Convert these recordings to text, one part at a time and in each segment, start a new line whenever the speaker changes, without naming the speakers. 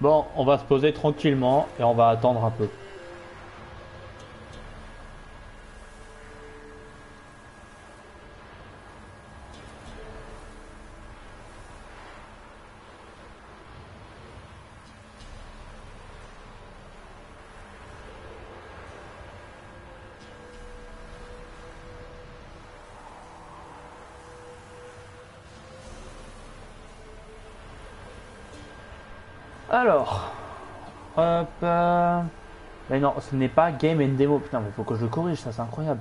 Bon, on va se poser tranquillement et on va attendre un peu. Alors, hop. Mais non, ce n'est pas game and demo. Putain, mais faut que je le corrige, ça c'est incroyable.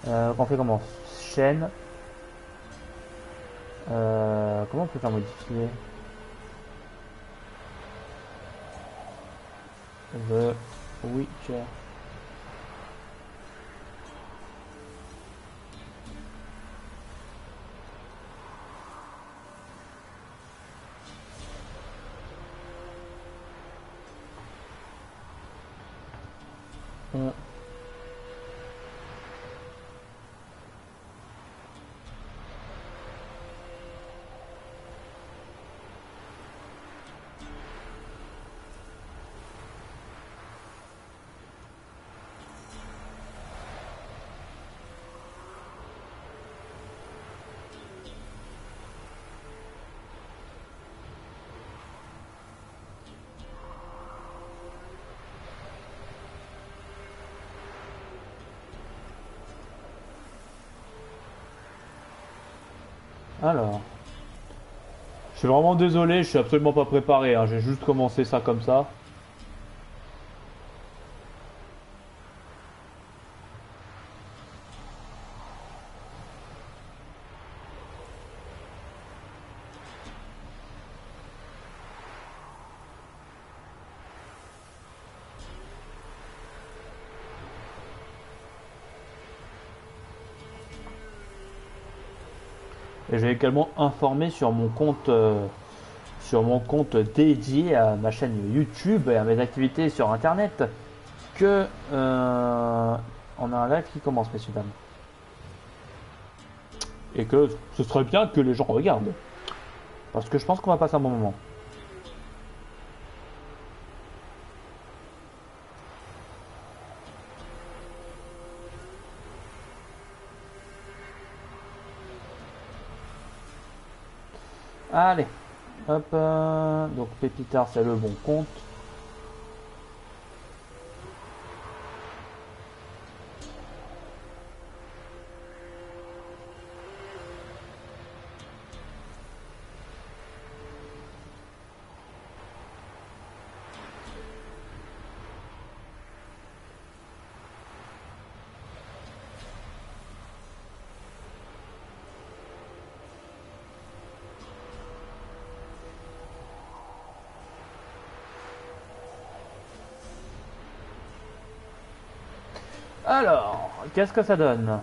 On fait comment? Chaîne. Comment on peut faire modifier? The Witcher. On- Alors, je suis vraiment désolé, je suis absolument pas préparé, hein. J'ai juste commencé ça comme ça. Et j'ai également informé sur mon compte dédié à ma chaîne YouTube et à mes activités sur Internet que on a un live qui commence, messieurs dames, et que ce serait bien que les gens regardent, parce que je pense qu'on va passer un bon moment. Allez, hop, donc Pépitard c'est le bon compte. Alors, qu'est-ce que ça donne?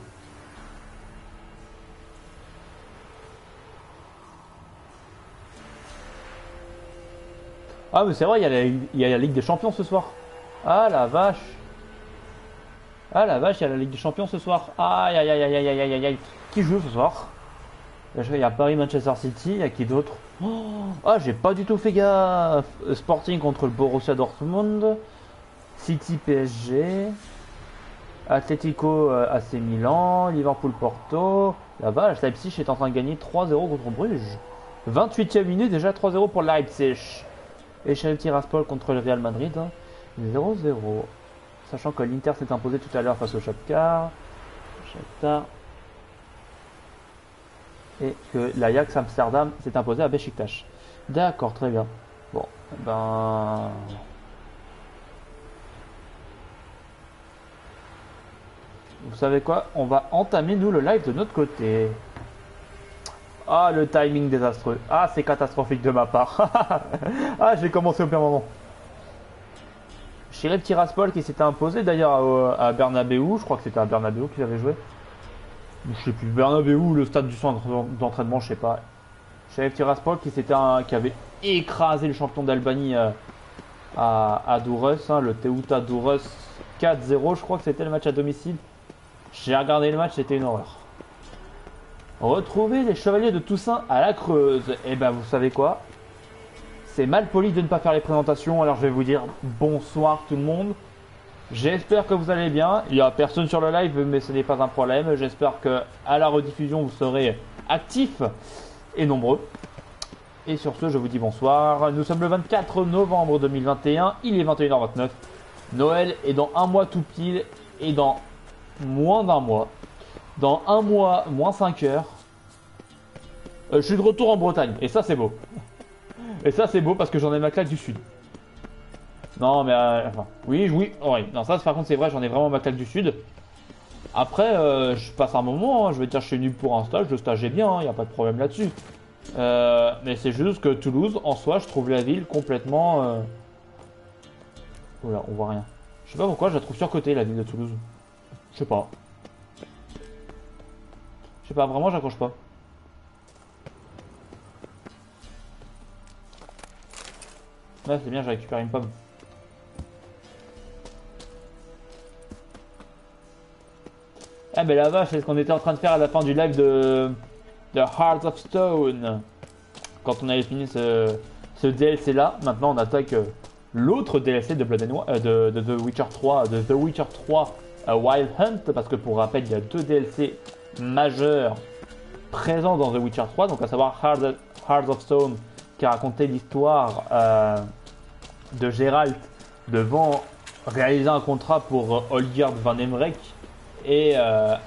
Ah mais c'est vrai, il y a la Ligue des Champions ce soir. Ah la vache. Ah la vache, il y a la Ligue des Champions ce soir. Aïe aïe aïe aïe aïe aïe aïe aïe. Qui joue ce soir? Il y a Paris-Manchester City, il y a qui d'autre? Ah, j'ai pas du tout fait gaffe. Sporting contre le Borussia Dortmund, City PSG, Atlético AC Milan, Liverpool Porto. La vache, Leipzig est en train de gagner 3-0 contre Bruges. 28e minute déjà 3-0 pour Leipzig. Et Sheriff Tiraspol contre le Real Madrid, 0-0. Sachant que l'Inter s'est imposé tout à l'heure face au Shakhtar. Shakhtar. Et que l'Ajax Amsterdam s'est imposé à Beşiktaş. D'accord, très bien. Bon, ben... Vous savez quoi? On va entamer, nous, le live de notre côté. Ah, le timing désastreux. Ah, c'est catastrophique de ma part. Ah, j'ai commencé au pire moment. Sheriff Tiraspol qui s'était imposé d'ailleurs à Bernabeu. Je crois que c'était à Bernabeu qu'ils avaient joué. Je sais plus, Bernabeu ou le stade du centre d'entraînement, je sais pas. Sheriff Tiraspol qui avait écrasé le champion d'Albanie à Durrës, le Teuta Durrës 4-0, je crois que c'était le match à domicile. J'ai regardé le match, c'était une horreur. Retrouver les chevaliers de Toussaint à la Creuse. Et ben vous savez quoi? c'est mal poli de ne pas faire les présentations, alors je vais vous dire bonsoir tout le monde. J'espère que vous allez bien. Il n'y a personne sur le live, mais ce n'est pas un problème. J'espère que à la rediffusion, vous serez actifs et nombreux. Et sur ce, je vous dis bonsoir. Nous sommes le 24 novembre 2021. Il est 21h29. Noël est dans un mois tout pile et dans moins d'un mois. Dans un mois, moins 5 heures. Je suis de retour en Bretagne. Et ça, c'est beau. Et ça, c'est beau parce que j'en ai ma claque du Sud. Non, mais enfin, oui, non, ça, par contre, c'est vrai, j'en ai vraiment ma claque du Sud. Après, je passe un moment, hein, je vais dire, je suis nul pour un stage, le stage est bien, il n'y a pas de problème là-dessus. Mais c'est juste que Toulouse, en soi, je trouve la ville complètement. Oula, on voit rien. Je sais pas pourquoi, je la trouve surcotée, la ville de Toulouse. Je sais pas. Je sais pas, vraiment, j'accroche pas. Ouais, c'est bien, j'ai récupéré une pomme. Ah mais la vache, c'est ce qu'on était en train de faire à la fin du live de Hearts of Stone. Quand on avait fini ce DLC là, maintenant on attaque l'autre DLC de Blood and de The Witcher 3, de The Witcher 3 Wild Hunt, parce que pour rappel il y a deux DLC majeurs présents dans The Witcher 3, donc à savoir Hearts of Stone qui racontait l'histoire de Geralt devant réaliser un contrat pour Olgierd van Emmerich et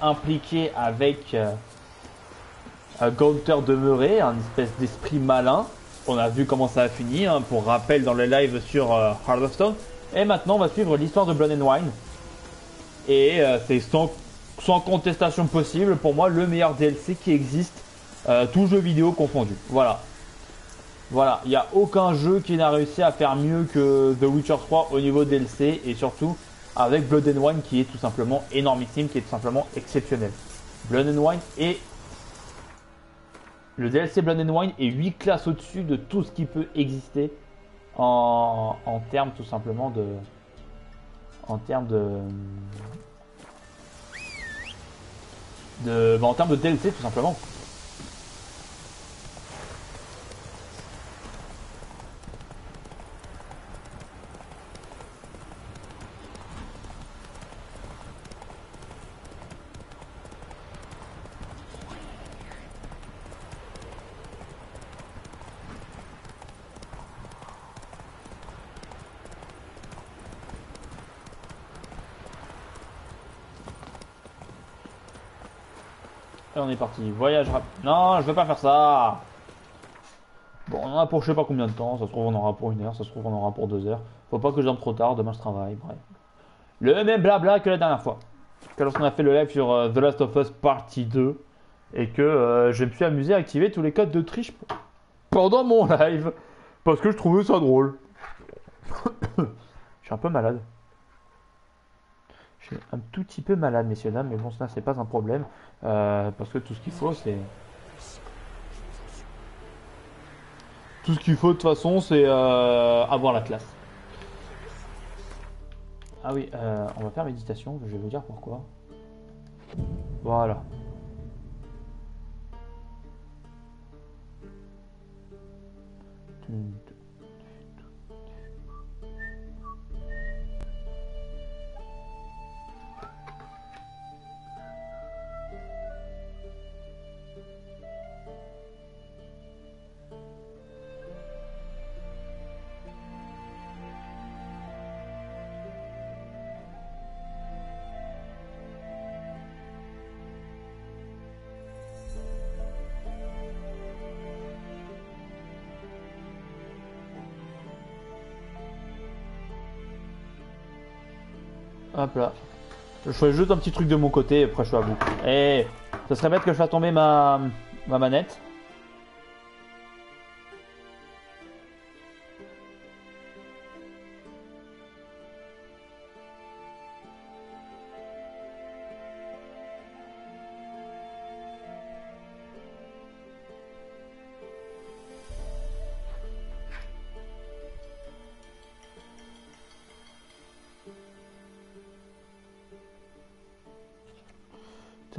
impliqué avec Gaunter de Meuret, un espèce d'esprit malin. On a vu comment ça a fini, hein, pour rappel dans le live sur Heart of Stone. Et maintenant on va suivre l'histoire de Blood and Wine. Et c'est sans contestation possible pour moi le meilleur DLC qui existe, tout jeu vidéo confondu. Voilà. Voilà, il n'y a aucun jeu qui n'a réussi à faire mieux que The Witcher 3 au niveau DLC et surtout avec Blood and Wine qui est tout simplement énormissime, qui est tout simplement exceptionnel. Blood and Wine est... Le DLC Blood and Wine est 8 classes au-dessus de tout ce qui peut exister en termes tout simplement de... En termes en termes de DLC tout simplement. Et on est parti. Voyage rapide. Non, je veux pas faire ça. Bon, on en a pour je sais pas combien de temps. Ça se trouve, on en aura pour 1 heure. Ça se trouve, on en aura pour 2 heures. Faut pas que je dorme trop tard. Demain, je travaille. Bref. Le même blabla que la dernière fois. Que lorsqu'on a fait le live sur The Last of Us Partie 2. Et que je me suis amusé à activer tous les codes de triche pendant mon live. Parce que je trouvais ça drôle. Je suis un peu malade. Je suis un tout petit peu malade, messieurs, dames. Mais bon, ça, c'est pas un problème. Parce que tout ce qu'il faut, c'est... Tout ce qu'il faut de toute façon, c'est avoir la classe. Ah oui, on va faire méditation, je vais vous dire pourquoi. Voilà. Hop là. Je fais juste un petit truc de mon côté et après je suis à bout. Et ça serait bête que je fasse tomber ma manette.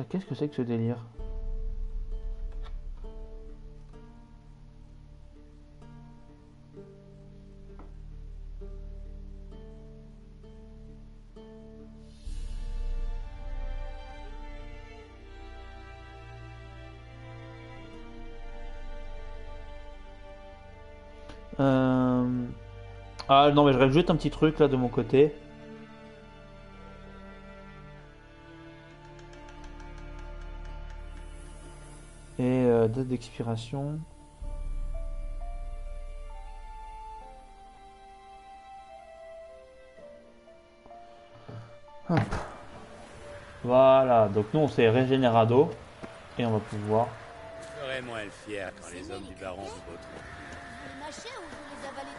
Qu'est-ce que c'est que ce délire? Ah non, mais je rajoute un petit truc là de mon côté. Et date d'expiration. Hop. Voilà, donc nous on s'est régénérado. Et on va pouvoir.
Je serai moins fier quand les hommes du baron vous botteront.
Vous les mâchez ou vous les avalez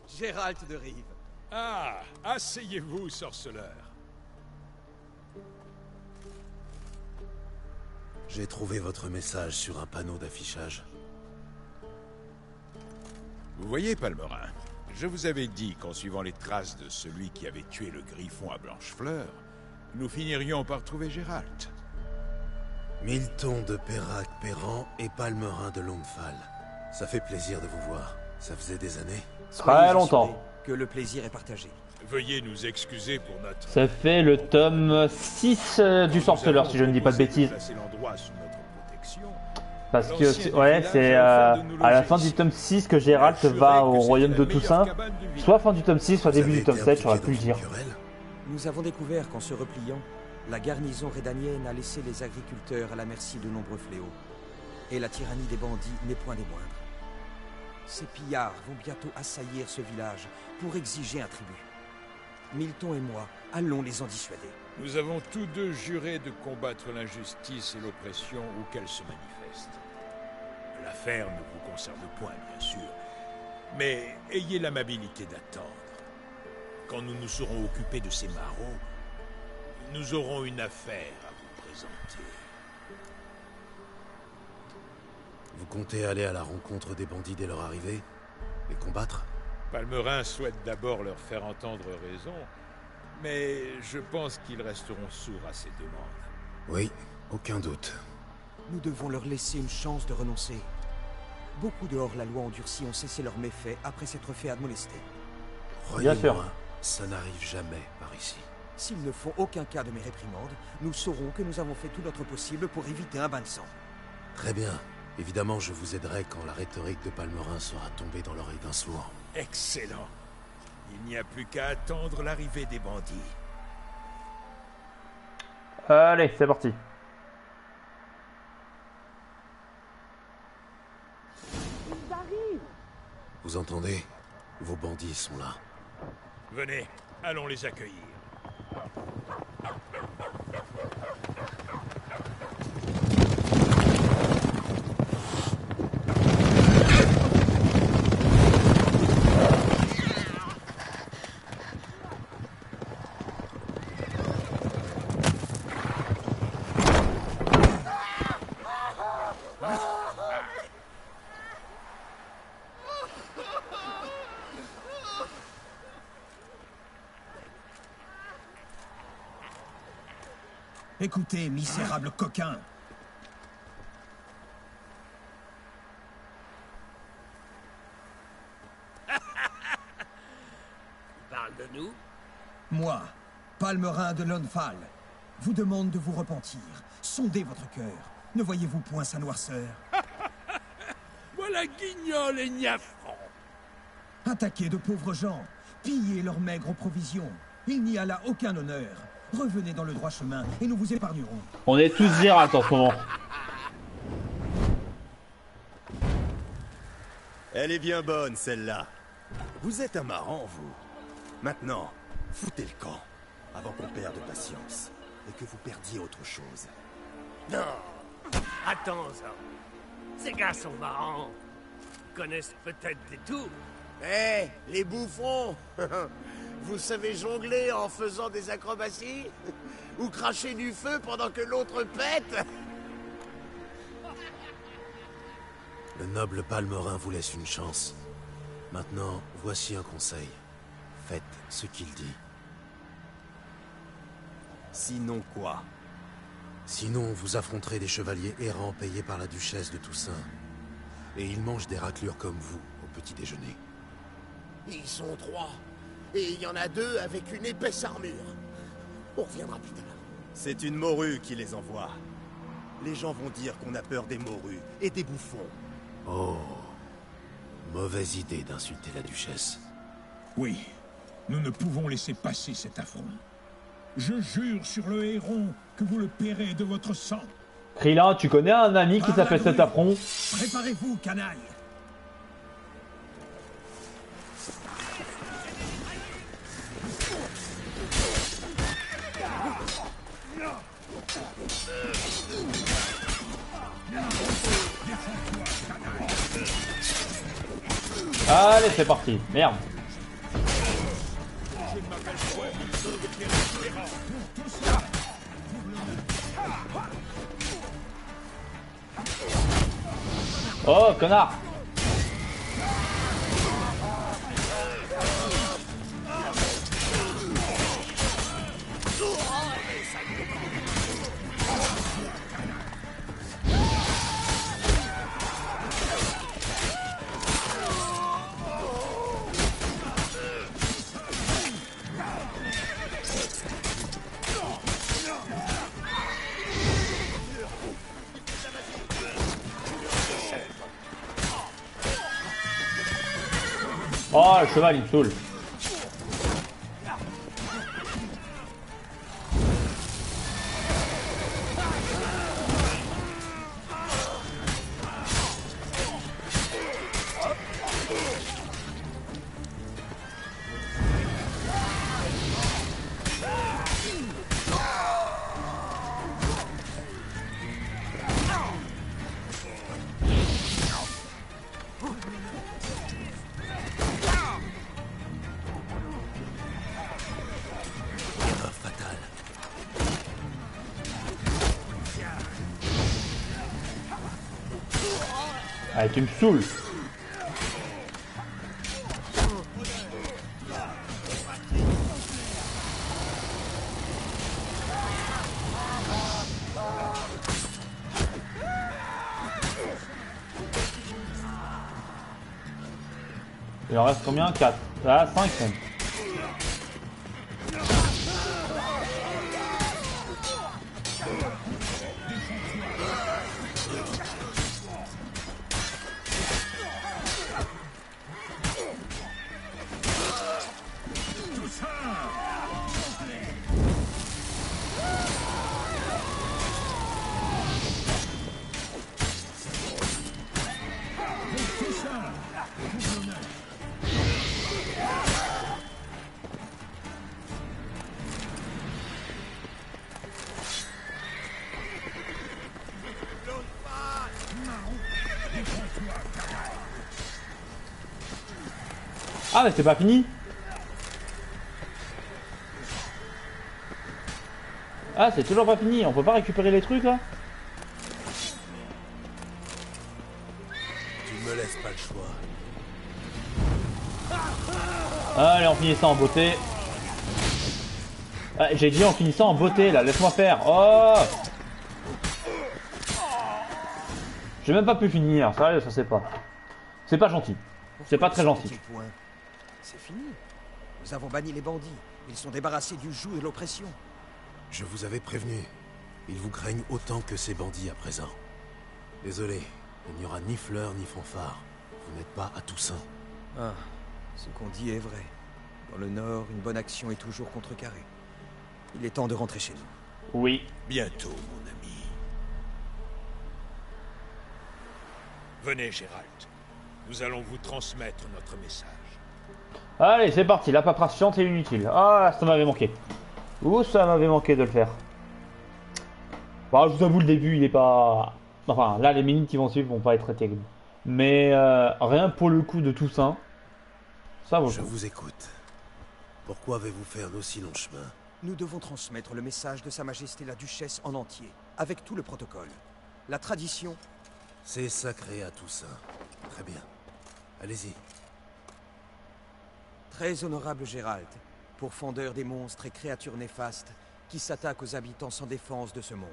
tous?
Gérald de Rive.
Ah, asseyez-vous, sorceleur.
J'ai trouvé votre message sur un panneau d'affichage.
Vous voyez, Palmerin, je vous avais dit qu'en suivant les traces de celui qui avait tué le griffon à Blanchefleur, nous finirions par trouver Gérald.
Milton de Perrac-Perran et Palmerin de Longfall. Ça fait plaisir de vous voir. Ça faisait des années.
Très longtemps.
Que le plaisir est partagé.
Veuillez nous excuser pour notre...
Ça fait le tome 6 du sorceleur, si je ne dis pas de bêtises.
Placer l'endroit sous notre protection.
Parce que, ouais, c'est à la fin du tome 6 que Gérald va au royaume de Toussaint. Soit fin du tome 6, soit début du tome 7, j'aurais pu le dire.
Nous avons découvert qu'en se repliant, la garnison rédanienne a laissé les agriculteurs à la merci de nombreux fléaux. Et la tyrannie des bandits n'est point des moindres. Ces pillards vont bientôt assaillir ce village pour exiger un tribut. Milton et moi allons les en dissuader.
Nous avons tous deux juré de combattre l'injustice et l'oppression où qu'elle se manifeste. L'affaire ne vous concerne point, bien sûr, mais ayez l'amabilité d'attendre. Quand nous nous serons occupés de ces marauds, nous aurons une affaire à vous présenter.
Vous comptez aller à la rencontre des bandits dès leur arrivée? Les combattre?
Palmerin souhaite d'abord leur faire entendre raison, mais je pense qu'ils resteront sourds à ces demandes.
Oui, aucun doute.
Nous devons leur laisser une chance de renoncer. Beaucoup de hors-la-loi endurcis ont cessé leurs méfaits après s'être fait admonester.
Bien sûr.
Croyez-moi, ça n'arrive jamais par ici.
S'ils ne font aucun cas de mes réprimandes, nous saurons que nous avons fait tout notre possible pour éviter un bain de sang.
Très bien. Évidemment, je vous aiderai quand la rhétorique de Palmerin sera tombée dans l'oreille d'un sourd.
Excellent. Il n'y a plus qu'à attendre l'arrivée des bandits.
Allez, c'est parti.
Vous entendez? Vos bandits sont là.
Venez, allons les accueillir.
Écoutez, misérable coquin.
Parle de nous?
Moi, Palmerin de Longfall, vous demande de vous repentir. Sondez votre cœur. Ne voyez-vous point sa noirceur?
Voilà guignol et niafron.
Attaquez de pauvres gens, pillez leurs maigres provisions. Il n'y a là aucun honneur. Revenez dans le droit chemin et nous vous épargnerons.
On est tous Gérald en ce moment.
Elle est bien bonne, celle-là. Vous êtes un marrant, vous. Maintenant, foutez le camp, avant qu'on perde patience, et que vous perdiez autre chose.
Non. Attends, ça. Ces gars sont marrants. Ils connaissent peut-être des tours.
Hé, les bouffons. Vous savez jongler en faisant des acrobaties? Ou cracher du feu pendant que l'autre pète?
Le noble Palmerin vous laisse une chance. Maintenant, voici un conseil. Faites ce qu'il dit.
Sinon quoi?
Sinon, vous affronterez des chevaliers errants payés par la duchesse de Toussaint. Et ils mangent des raclures comme vous au petit déjeuner.
Ils sont 3. Et il y en a 2 avec une épaisse armure. On reviendra plus tard. C'est une morue qui les envoie. Les gens vont dire qu'on a peur des morues et des bouffons.
Oh. Mauvaise idée d'insulter la duchesse.
Oui, nous ne pouvons laisser passer cet affront. Je jure sur le héron que vous le paierez de votre sang.
Krillin, tu connais un ami qui s'appelle cet affront?
Préparez-vous, canaille.
Allez, c'est parti. Merde. Oh, connard. Oh, le cheval, il me saoule. Allez, tu me saoules. Il en reste combien? 4. Ah, 5 même. Ah mais c'est pas fini. Ah c'est toujours pas fini, on peut pas récupérer les trucs là?
Tu me laisses pas le choix.
Allez, on finit ça en beauté. Ah, j'ai dit on finit ça en beauté là, laisse-moi faire. Oh, j'ai même pas pu finir, sérieux, ça c'est pas. C'est pas gentil. C'est pas très gentil.
C'est fini. Nous avons banni les bandits. Ils sont débarrassés du joug et de l'oppression.
Je vous avais prévenu. Ils vous craignent autant que ces bandits à présent. Désolé, il n'y aura ni fleurs ni fanfares. Vous n'êtes pas à Toussaint.
Ah, ce qu'on dit est vrai. Dans le Nord, une bonne action est toujours contrecarrée. Il est temps de rentrer chez nous.
Oui.
Bientôt, mon ami. Venez, Gérald. Nous allons vous transmettre notre message.
Allez, c'est parti, la paperasse chiante et inutile. Ah, ça m'avait manqué. Ouh, ça m'avait manqué de le faire. Bon, je vous avoue, le début, il est pas... Enfin, là, les minutes qui vont suivre vont pas être très terribles. Mais rien pour le coup de Toussaint, ça vaut le
Je
coup.
vous écoute. Pourquoi avez-vous fait un aussi long chemin?
Nous devons transmettre le message de Sa Majesté la Duchesse en entier, avec tout le protocole. La tradition...
C'est sacré à Toussaint. Très bien. Allez-y.
Très honorable Gérald, pourfendeur des monstres et créatures néfastes qui s'attaquent aux habitants sans défense de ce monde.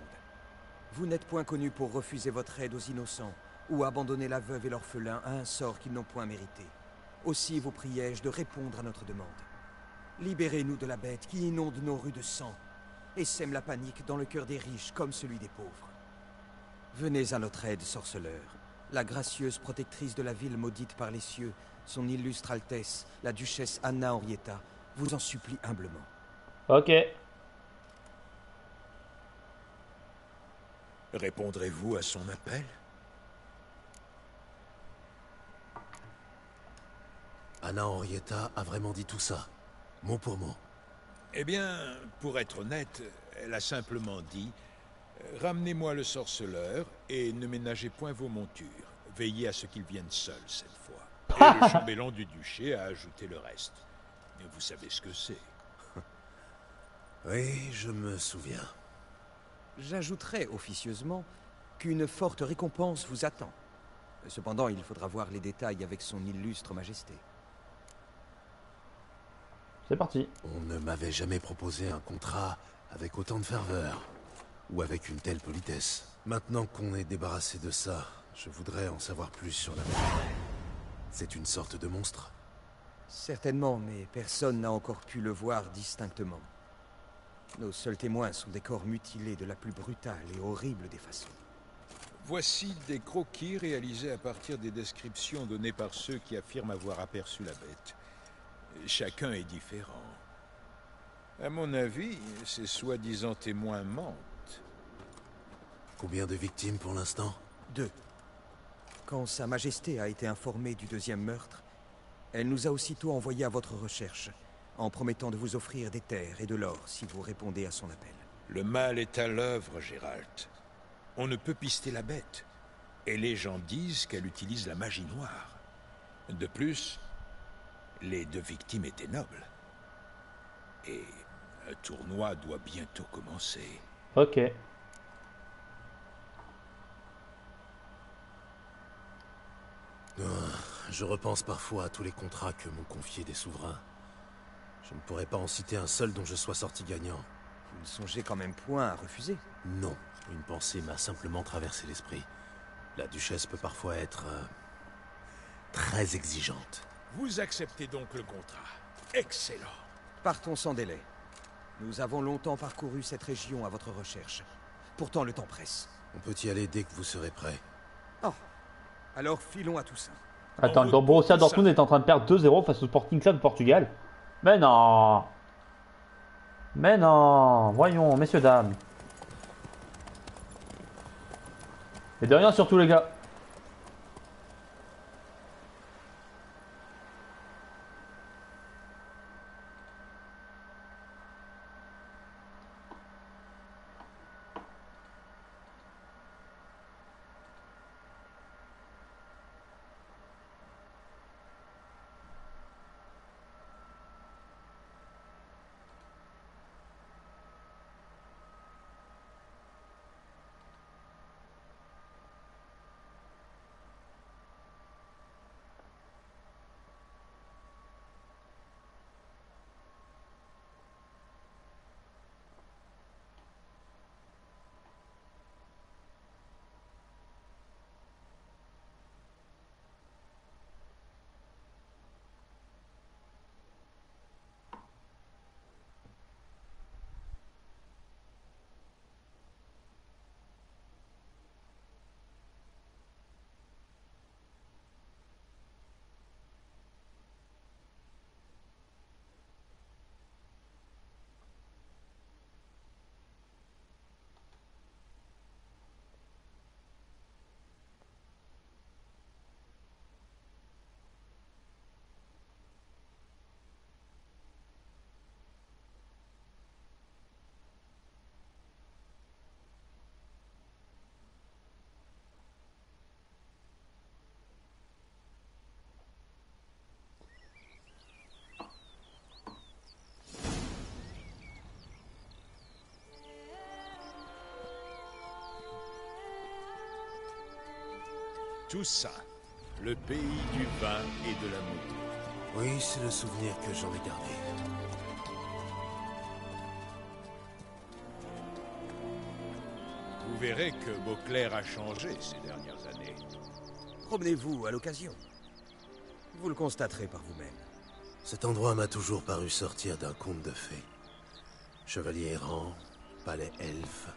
Vous n'êtes point connu pour refuser votre aide aux innocents ou abandonner la veuve et l'orphelin à un sort qu'ils n'ont point mérité. Aussi vous priais-je de répondre à notre demande. Libérez-nous de la bête qui inonde nos rues de sang et sème la panique dans le cœur des riches comme celui des pauvres. Venez à notre aide, sorceleur. La gracieuse protectrice de la ville maudite par les cieux, son illustre Altesse, la duchesse Anna Henrietta, vous en supplie humblement.
Ok.
Répondrez-vous à son appel?
Anna Henrietta a vraiment dit tout ça, mot pour mot.
Eh bien, pour être honnête, elle a simplement dit « Ramenez-moi le sorceleur et ne ménagez point vos montures. Veillez à ce qu'il vienne seul cette fois. » Et le chambellan du duché a ajouté le reste. Et vous savez ce que c'est.
Oui, je me souviens.
J'ajouterai officieusement qu'une forte récompense vous attend. Cependant, il faudra voir les détails avec son illustre majesté.
C'est parti.
On ne m'avait jamais proposé un contrat avec autant de ferveur, ou avec une telle politesse. Maintenant qu'on est débarrassé de ça, je voudrais en savoir plus sur la bête. C'est une sorte de monstre?
Certainement, mais personne n'a encore pu le voir distinctement. Nos seuls témoins sont des corps mutilés de la plus brutale et horrible des façons.
Voici des croquis réalisés à partir des descriptions données par ceux qui affirment avoir aperçu la bête. Chacun est différent. À mon avis, ces soi-disant témoins mentent.
Combien de victimes pour l'instant?
2. Quand Sa Majesté a été informée du deuxième meurtre, elle nous a aussitôt envoyés à votre recherche, en promettant de vous offrir des terres et de l'or si vous répondez à son appel.
Le mal est à l'œuvre, Gérald. On ne peut pister la bête. Et les gens disent qu'elle utilise la magie noire. De plus, les 2 victimes étaient nobles. Et un tournoi doit bientôt commencer.
Ok.
Je repense parfois à tous les contrats que m'ont confiés des souverains. Je ne pourrais pas en citer un seul dont je sois sorti gagnant.
Vous ne songez quand même point à refuser?
Non, une pensée m'a simplement traversé l'esprit. La duchesse peut parfois être... très exigeante.
Vous acceptez donc le contrat. Excellent.
Partons sans délai. Nous avons longtemps parcouru cette région à votre recherche. Pourtant, le temps presse.
On peut y aller dès que vous serez prêt.
Oh, alors filons à Toussaint.
Attends, le Borussia Dortmund est en train de perdre 2-0 face au Sporting Club de Portugal. Mais non. Mais non. Voyons, messieurs, dames. Et de rien surtout, les gars.
Toussaint, le pays du vin et de la mouture.
Oui, c'est le souvenir que j'en ai gardé.
Vous verrez que Beauclair a changé ces dernières années.
Promenez-vous à l'occasion. Vous le constaterez par vous-même.
Cet endroit m'a toujours paru sortir d'un conte de fées. Chevalier errant, palais elfe.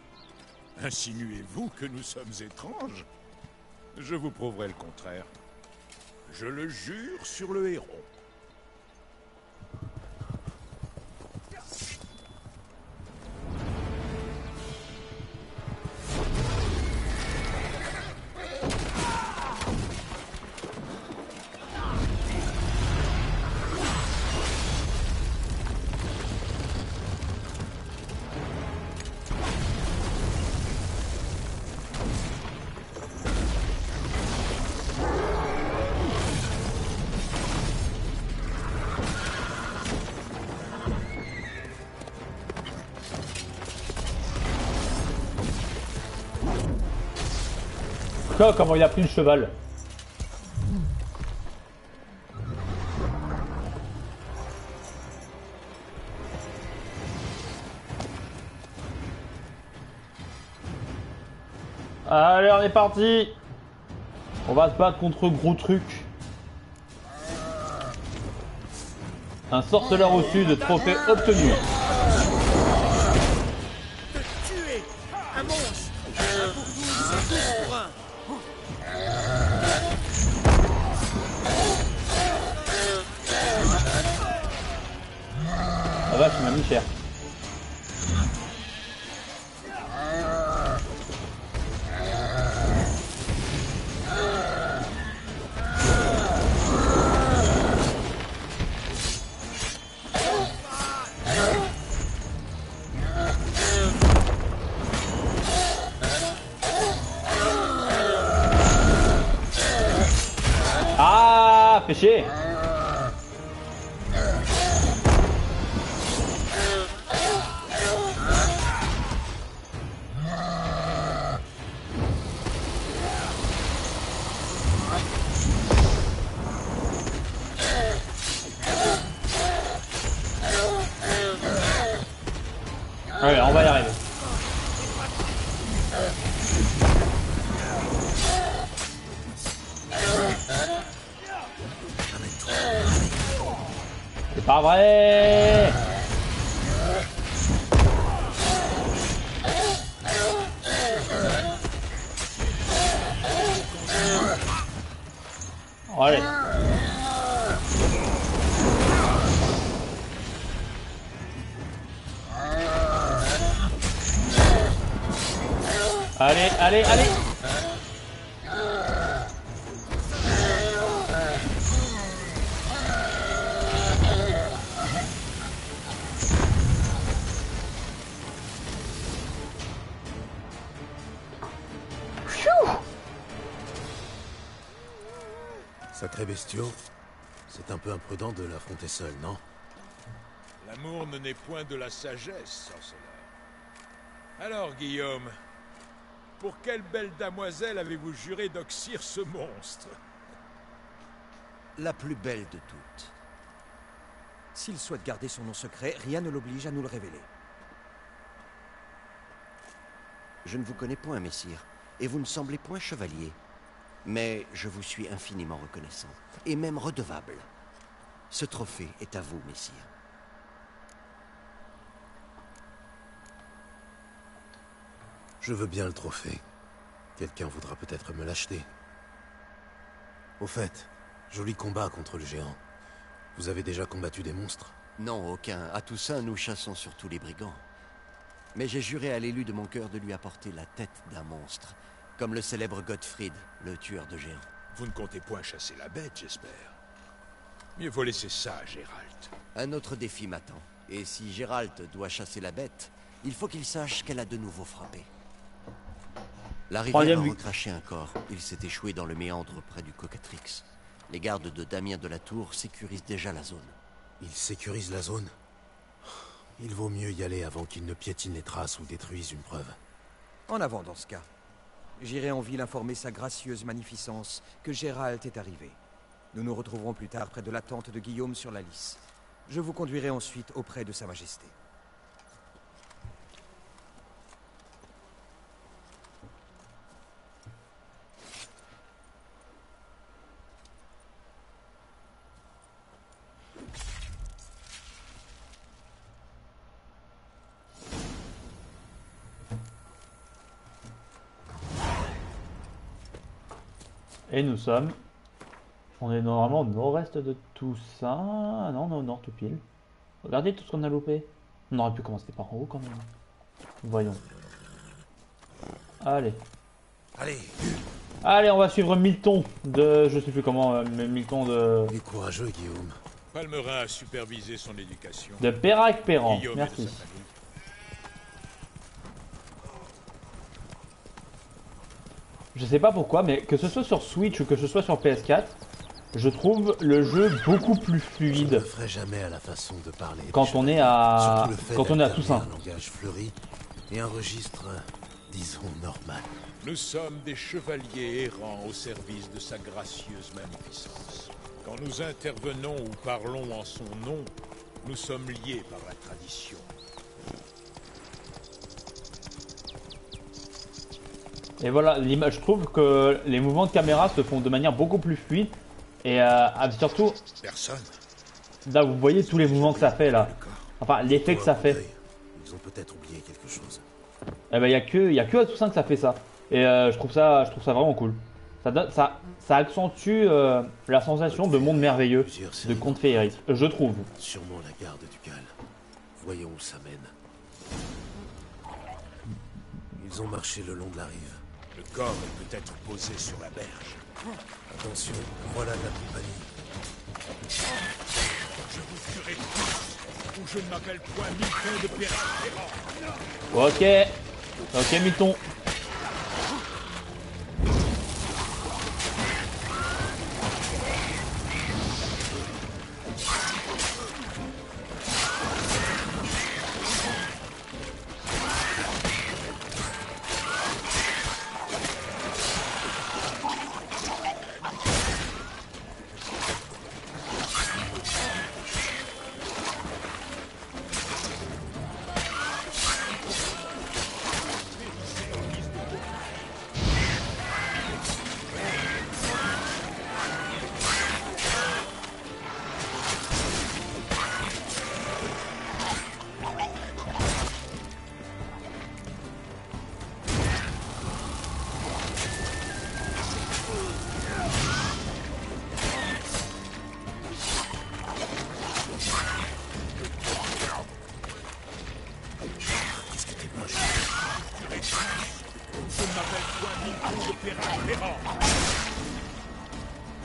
Insinuez-vous que nous sommes étranges? Je vous prouverai le contraire. Je le jure sur le héros.
Ça, comment il a pris le cheval. Allez, on est parti. On va se battre contre gros truc. Un sorceleur au sud, trophée obtenu.
De tuer un monstre. Un pour tous et tous pour un.
Ah vache, il m'a mis cher. Ah, fais chier. Allez, on va y arriver. C'est pas vrai. Allez. Allez, allez, allez.
Sacré bestiaux. C'est un peu imprudent de l'affronter seul, non?
L'amour ne naît point de la sagesse, sorceleur. Alors, Guillaume, pour quelle belle damoiselle avez-vous juré d'oxyre ce monstre?
La plus belle de toutes. S'il souhaite garder son nom secret, rien ne l'oblige à nous le révéler.
Je ne vous connais point, messire, et vous ne semblez point chevalier. Mais je vous suis infiniment reconnaissant, et même redevable. Ce trophée est à vous, messire.
Je veux bien le trophée. Quelqu'un voudra peut-être me l'acheter. Au fait, joli combat contre le géant. Vous avez déjà combattu des monstres?
Non, aucun. À Toussaint, nous chassons surtout les brigands. Mais j'ai juré à l'élu de mon cœur de lui apporter la tête d'un monstre, comme le célèbre Gottfried, le tueur de géants.
Vous ne comptez point chasser la bête, j'espère. Mieux vaut laisser ça à Gérald.
Un autre défi m'attend. Et si Gérald doit chasser la bête, il faut qu'il sache qu'elle a de nouveau frappé. La rivière a recraché un corps. Il s'est échoué dans le méandre près du Cocatrix. Les gardes de Damien de la Tour sécurisent déjà la zone.
Ils sécurisent la zone? Il vaut mieux y aller avant qu'ils ne piétinent les traces ou détruisent une preuve.
En avant dans ce cas. J'irai en ville informer sa gracieuse magnificence que Gérald est arrivé. Nous nous retrouverons plus tard près de la tente de Guillaume sur la Lys. Je vous conduirai ensuite auprès de sa majesté.
Et nous sommes... On est normalement au nord-est de tout ça. Non, non, nord tout pile. Regardez tout ce qu'on a loupé. On aurait pu commencer par en haut quand même. Voyons. Allez.
Allez.
Allez, on va suivre Milton de... Je sais plus comment, mais Milton de...
Il est courageux, Guillaume.
Palmerin a supervisé son éducation.
De Perrac-Perran.
Guillaume
Merci.
et de sa famille.
Je sais pas pourquoi, mais que ce soit sur Switch ou que ce soit sur PS4, je trouve le jeu beaucoup plus
Je ne le
fluide
ferai jamais à la façon de parler.
quand on est à Toussaint.
Un langage fleuri et un registre, disons, normal.
Nous sommes des chevaliers errants au service de sa gracieuse magnificence. Quand nous intervenons ou parlons en son nom, nous sommes liés par la tradition.
Et voilà, l'image, je trouve que les mouvements de caméra se font de manière beaucoup plus fluide. Et surtout,
Personne.
là vous voyez tous les mouvements que ça fait là. Enfin, l'effet que ça fait.
Ils ont peut-être oublié quelque chose.
Eh ben, y a que à Toussaint que ça fait ça. Et je trouve ça vraiment cool. Ça accentue la sensation de monde merveilleux, de conte féerique, je trouve.
Sûrement la garde du Cal. Voyons où ça mène. Ils ont marché le long de la rive.
Le corps est peut-être posé sur la berge.
Attention, voilà de la compagnie.
Je vous tuerai tous, ou je ne m'appelle point Milton de Perrac-Perran.
Ok, Milton.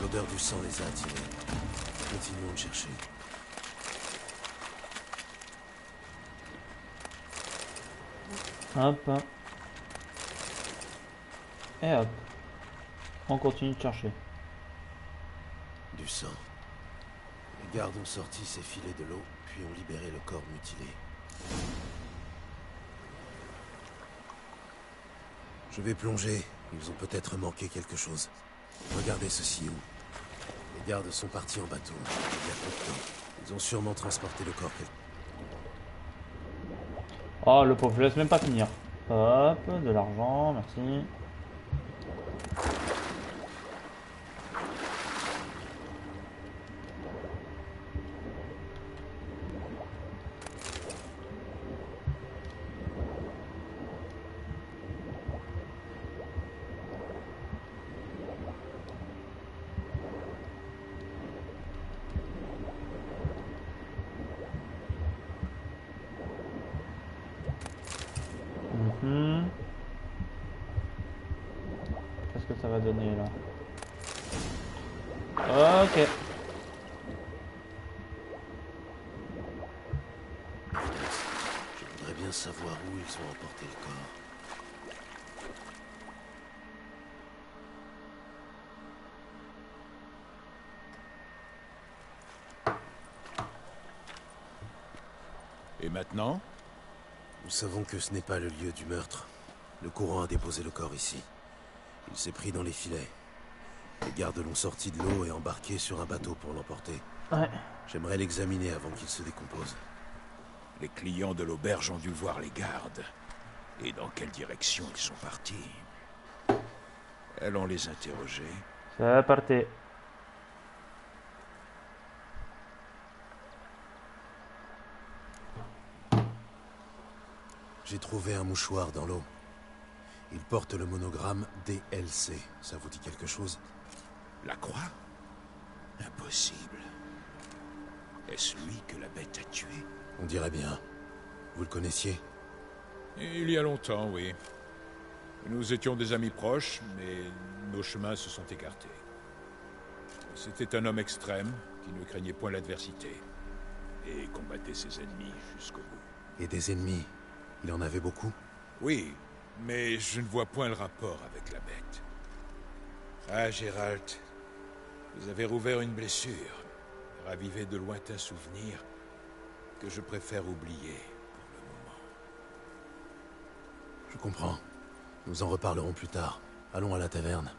L'odeur du sang les a attirés. Continuons de chercher.
Hop. Et hop. On continue de chercher.
Du sang. Les gardes ont sorti ces filets de l'eau, puis ont libéré le corps mutilé. Je vais plonger. Ils ont peut-être manqué quelque chose. Regardez ceci où. Les gardes sont partis en bateau. Il y a peu de temps. Ils ont sûrement transporté le corps quelque...
Oh, le pauvre, je laisse même pas finir. Hop, de l'argent, merci. Qu'est-ce que ça va donner là? Ok.
Je voudrais bien savoir où ils ont emporté le corps.
Et maintenant?
Nous savons que ce n'est pas le lieu du meurtre. Le courant a déposé le corps ici. Il s'est pris dans les filets. Les gardes l'ont sorti de l'eau et embarqué sur un bateau pour l'emporter.
Ouais.
J'aimerais l'examiner avant qu'il se décompose.
Les clients de l'auberge ont dû voir les gardes. Et dans quelle direction ils sont partis? Allons les interroger.
C'est parti.
J'ai trouvé un mouchoir dans l'eau. Il porte le monogramme DLC. Ça vous dit quelque chose?
La croix? Impossible. Est-ce lui que la bête a tué?
On dirait bien. Vous le connaissiez?
Il y a longtemps, oui. Nous étions des amis proches, mais nos chemins se sont écartés. C'était un homme extrême qui ne craignait point l'adversité et combattait ses ennemis jusqu'au bout.
Et des ennemis? Il en avait beaucoup?
Oui, mais je ne vois point le rapport avec la bête. Ah, Geralt, vous avez rouvert une blessure, ravivé de lointains souvenirs que je préfère oublier pour le moment.
Je comprends. Nous en reparlerons plus tard. Allons à la taverne.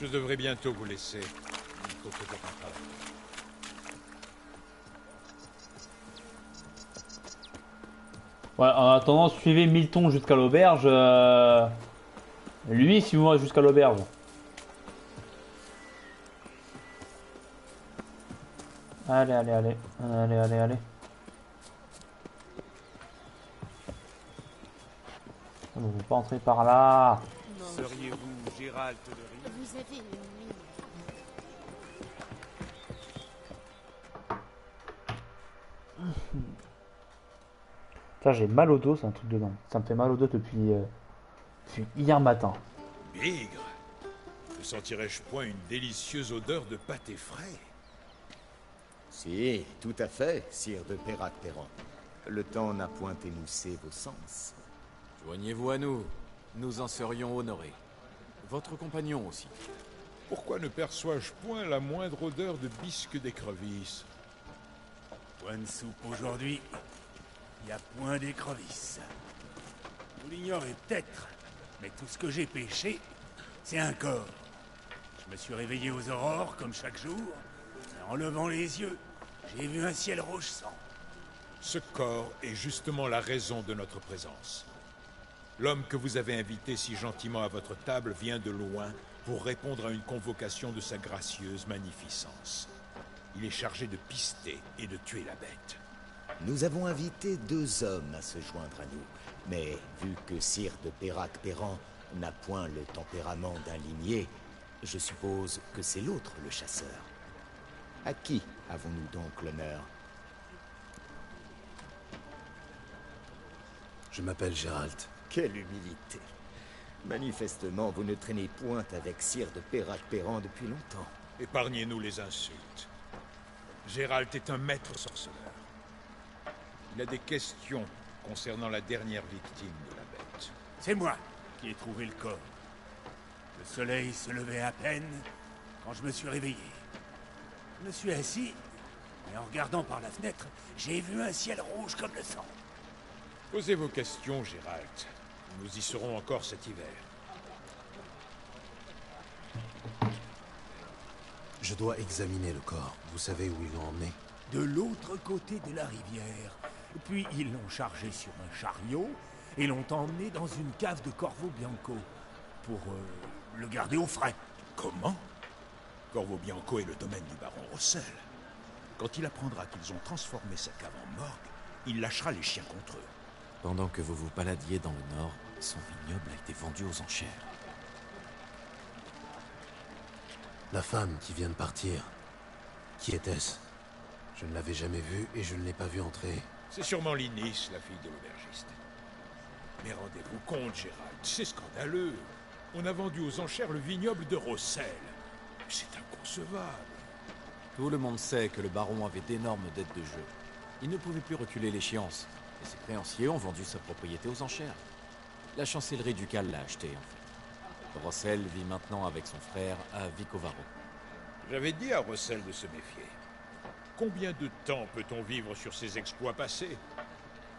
Je devrais bientôt vous laisser. Il faut que je rentre à la maison.
Ouais, en attendant, suivez Milton jusqu'à l'auberge. Lui, suivez-moi jusqu'à l'auberge. Allez, allez, allez. Allez, allez, allez. On ne veut pas entrer par là.
Seriez-vous Gérald de Rive?
Vous avez une mine.
Ça, j'ai mal au dos, c'est un truc dedans. Ça me fait mal au dos depuis hier matin.
Bigre! Ne sentirais-je point une délicieuse odeur de pâté frais?
Si, tout à fait, sire de Perrac-Perran. Le temps n'a point émoussé vos sens.
Joignez-vous à nous. Nous en serions honorés. Votre compagnon aussi.
Pourquoi ne perçois-je point la moindre odeur de bisque d'écrevisse?
Point de soupe aujourd'hui. Il y a point d'écrevisse. Vous l'ignorez peut-être, mais tout ce que j'ai pêché, c'est un corps. Je me suis réveillé aux aurores, comme chaque jour, et en levant les yeux, j'ai vu un ciel rouge sang.
Ce corps est justement la raison de notre présence. L'homme que vous avez invité si gentiment à votre table vient de loin pour répondre à une convocation de sa gracieuse magnificence. Il est chargé de pister et de tuer la bête.
Nous avons invité 2 hommes à se joindre à nous, mais vu que sire de Perrac-Perran n'a point le tempérament d'un limier, je suppose que c'est l'autre le chasseur. À qui avons-nous donc l'honneur?
Je m'appelle Gérald.
Quelle humilité! Manifestement, vous ne traînez point avec sire de Perrac-Perran depuis longtemps.
Épargnez-nous les insultes. Gérald est un maître sorceleur. Il a des questions concernant la dernière victime de la bête.
C'est moi qui ai trouvé le corps. Le soleil se levait à peine quand je me suis réveillé. Je me suis assis, et en regardant par la fenêtre, j'ai vu un ciel rouge comme le sang.
Posez vos questions, Gérald. Nous y serons encore cet hiver.
Je dois examiner le corps. Vous savez où ils l'ont emmené?
De l'autre côté de la rivière. Puis ils l'ont chargé sur un chariot et l'ont emmené dans une cave de Corvo Bianco pour le garder au frais.
Comment? Corvo Bianco est le domaine du baron Rossel. Quand il apprendra qu'ils ont transformé sa cave en morgue, il lâchera les chiens contre eux.
Pendant que vous vous baladiez dans le nord, son vignoble a été vendu aux enchères.
La femme qui vient de partir. Qui était-ce? Je ne l'avais jamais vue et je ne l'ai pas vue entrer.
C'est sûrement Linis, la fille de l'aubergiste. Mais rendez-vous compte, Gérald, c'est scandaleux. On a vendu aux enchères le vignoble de Rossel. C'est inconcevable.
Tout le monde sait que le baron avait d'énormes dettes de jeu. Il ne pouvait plus reculer l'échéance, et ses créanciers ont vendu sa propriété aux enchères. La chancellerie ducale l'a acheté, en fait. Rossel vit maintenant avec son frère à Vicovaro.
J'avais dit à Rossel de se méfier. Combien de temps peut-on vivre sur ses exploits passés?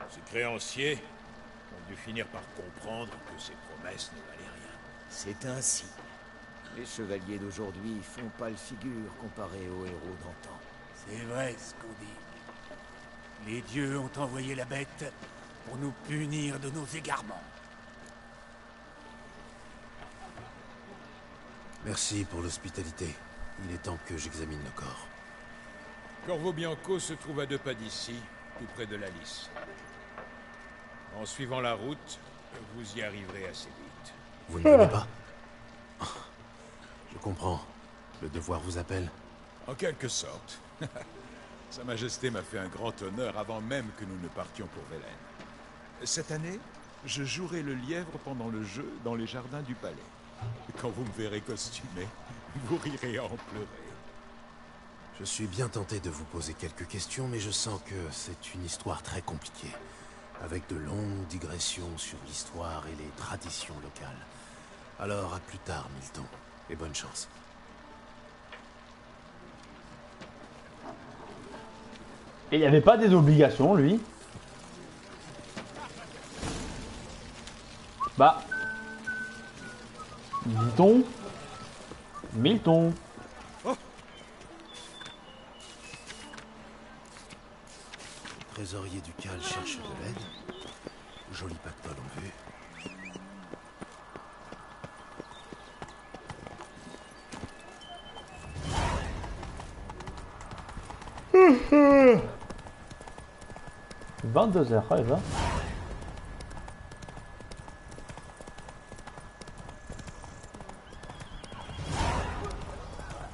Ses créanciers ont dû finir par comprendre que ses promesses ne valaient rien.
C'est ainsi. Les chevaliers d'aujourd'hui font pâle figure comparés aux héros d'antan.
C'est vrai ce qu'on dit. Les dieux ont envoyé la bête pour nous punir de nos égarements.
Merci pour l'hospitalité. Il est temps que j'examine le corps.
Corvo Bianco se trouve à 2 pas d'ici, tout près de la Lys. En suivant la route, vous y arriverez assez vite.
Vous ne venez pas? Je comprends. Le devoir vous appelle?
En quelque sorte. Sa Majesté m'a fait un grand honneur avant même que nous ne partions pour Velen. Cette année, je jouerai le lièvre pendant le jeu dans les jardins du palais. Quand vous me verrez costumé, vous rirez à en pleurer.
Je suis bien tenté de vous poser quelques questions, mais je sens que c'est une histoire très compliquée, avec de longues digressions sur l'histoire et les traditions locales. Alors, à plus tard, Milton, et bonne chance.
Et il n'y avait pas des obligations, lui. Bah. Dit-on. Milton.
Oh. Trésorier du Cal cherche de l'aide. Joli pactole en vue.
Mmh. 22h, ouais, va.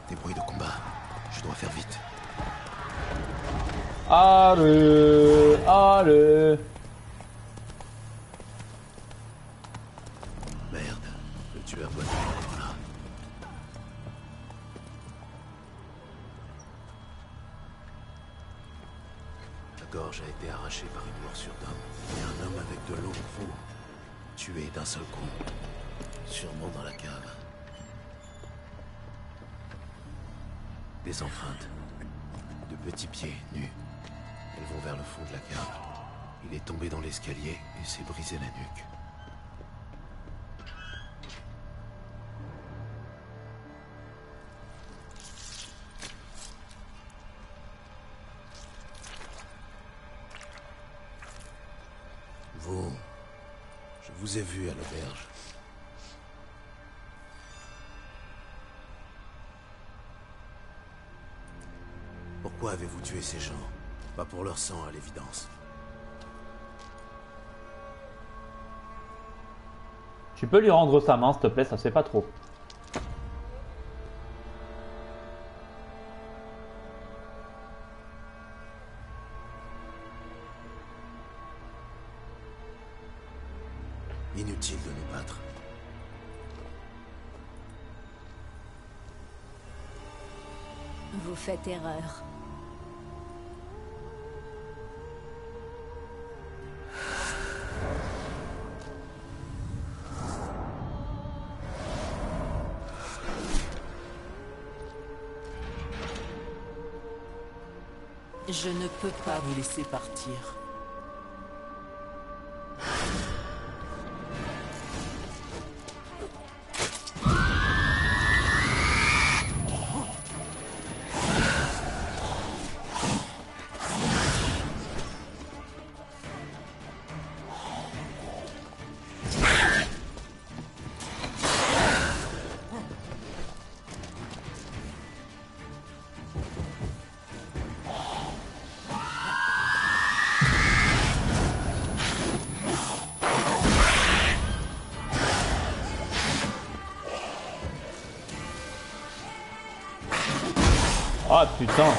Des bruits de combat. Je dois faire vite.
Allez, allez.
Merde, le tueur doit être encore là. La gorge a été arrachée par une morsure d'homme. Et un homme avec de longues peaux. Tué d'un seul coup. Sûrement dans la cave. Des empreintes. De petits pieds nus. Elles vont vers le fond de la cave. Il est tombé dans l'escalier et s'est brisé la nuque. Je vous ai vu à l'auberge. Pourquoi avez-vous tué ces gens? Pas pour leur sang, à l'évidence.
Tu peux lui rendre sa main, s'il te plaît, ça se fait pas trop.
Inutile de nous battre.
Vous faites erreur.
Je ne peux pas vous laisser partir.
Ah putain.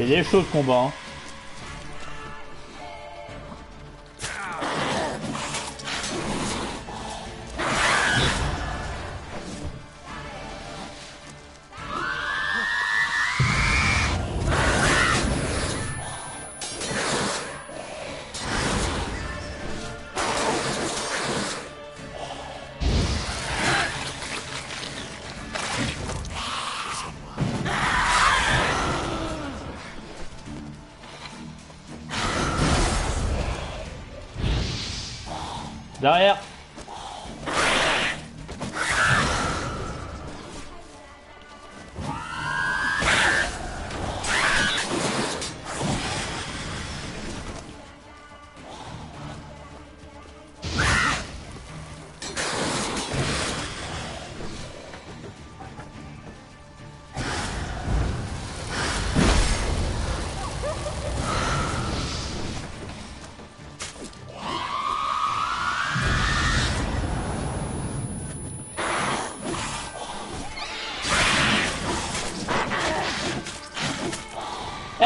Il est chaud ce combat. Hein. Derrière.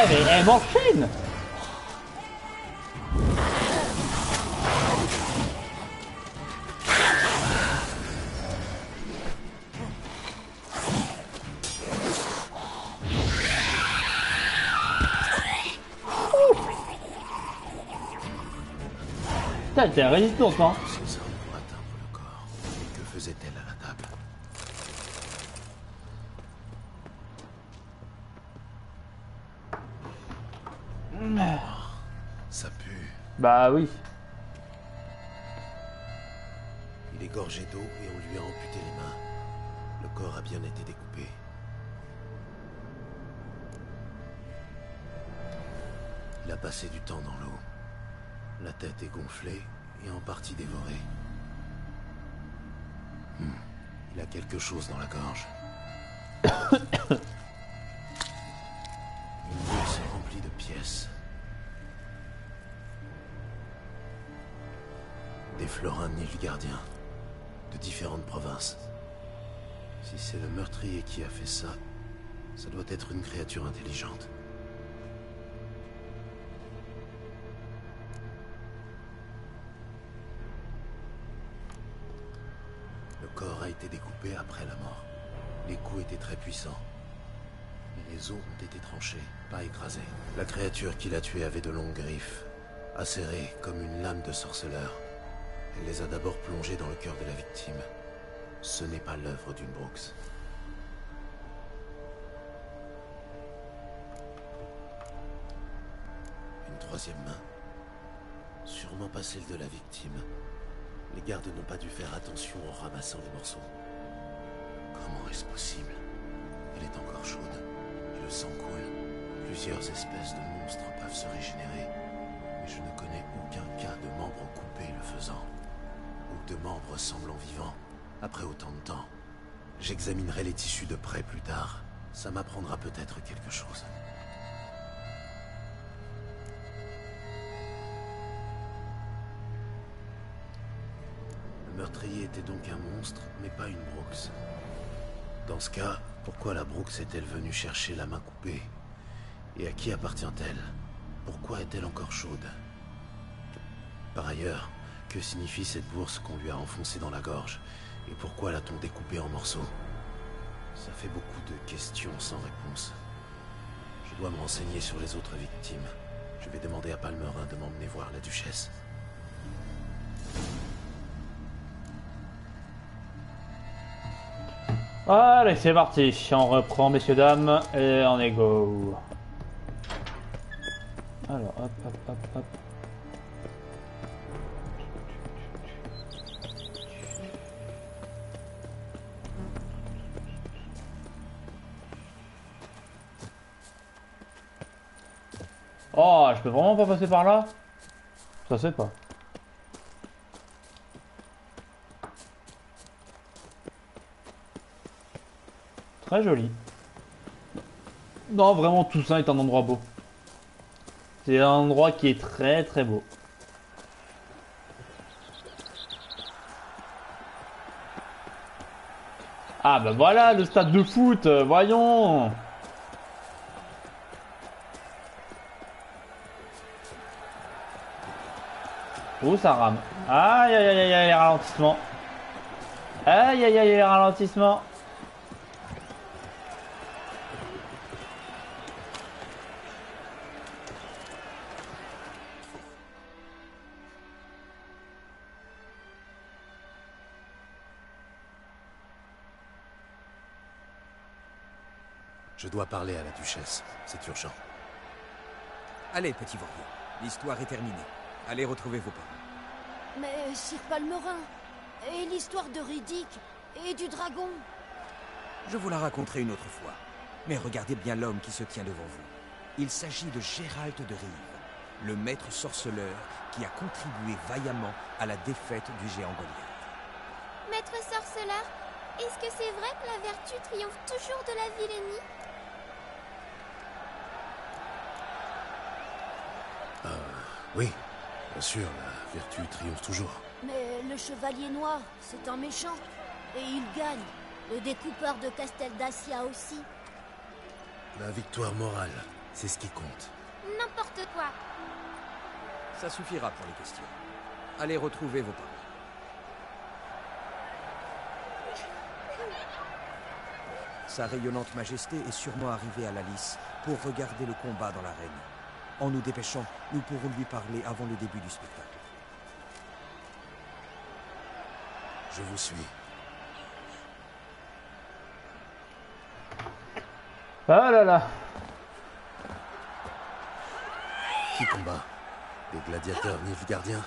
Mais elle m'enchaîne. Putain, t'es résistance, hein.
Ces armes pour atteindre le corps. Que faisait-elle à la table? Ça pue.
Bah oui.
Il est gorgé d'eau et on lui a amputé les mains. Le corps a bien été découpé. Il a passé du temps dans l'eau. La tête est gonflée et en partie dévorée. Il a quelque chose dans la gorge. Une bourse remplie de pièces. Des florins nilfgaardiens de différentes provinces. Si c'est le meurtrier qui a fait ça, ça doit être une créature intelligente. Le corps a été découpé après la mort. Les coups étaient très puissants. Et les os ont été tranchés, pas écrasés. La créature qui l'a tué avait de longues griffes, acérées comme une lame de sorceleur. Elle les a d'abord plongés dans le cœur de la victime. Ce n'est pas l'œuvre d'une Brooks. Une troisième main. Sûrement pas celle de la victime. Les gardes n'ont pas dû faire attention en ramassant les morceaux. Comment est-ce possible? Elle est encore chaude, et le sang coule. Plusieurs espèces de monstres peuvent se régénérer, mais je ne connais aucun cas de membres coupés le faisant. Ou de membres semblant vivants, après autant de temps. J'examinerai les tissus de près plus tard. Ça m'apprendra peut-être quelque chose. Le meurtrier était donc un monstre, mais pas une Brooks. Dans ce cas, pourquoi la Brooks est-elle venue chercher la main coupée? Et à qui appartient-elle? Pourquoi est-elle encore chaude? Par ailleurs, que signifie cette bourse qu'on lui a enfoncée dans la gorge? Et pourquoi l'a-t-on découpée en morceaux? Ça fait beaucoup de questions sans réponse. Je dois me renseigner sur les autres victimes. Je vais demander à Palmerin de m'emmener voir la duchesse.
Allez, c'est parti. On reprend, messieurs, dames, et on est go. Alors, hop, hop, hop, hop. Oh, je peux vraiment pas passer par là? Ça se fait pas. Très joli. Non, vraiment, tout ça est un endroit beau. C'est un endroit qui est très très beau. Ah bah voilà, le stade de foot, voyons. Ouh, ça rame. Aïe, aïe, aïe, aïe, les ralentissements. Aïe, aïe, aïe, les ralentissements.
Je dois parler à la duchesse. C'est urgent.
Allez, petit Vorier. L'histoire est terminée. Allez retrouver vos parents.
Mais Sir Palmerin, et l'histoire de Riddick, et du dragon?
Je vous la raconterai une autre fois. Mais regardez bien l'homme qui se tient devant vous. Il s'agit de Gérald de Rive, le maître sorceleur qui a contribué vaillamment à la défaite du géant Goliath.
Maître sorceleur, est-ce que c'est vrai que la vertu triomphe toujours de la vilainie?
Oui, bien sûr, la vertu triomphe toujours.
Mais le chevalier noir, c'est un méchant. Et il gagne. Le découpeur de Castel Dacia aussi.
La victoire morale, c'est ce qui compte.
N'importe quoi.
Ça suffira pour les questions. Allez retrouver vos parents. Sa rayonnante majesté est sûrement arrivée à la lice pour regarder le combat dans l'arène. En nous dépêchant, nous pourrons lui parler avant le début du spectacle.
Je vous suis.
Ah là là.
Qui combat? Des gladiateurs nilfgaardiens?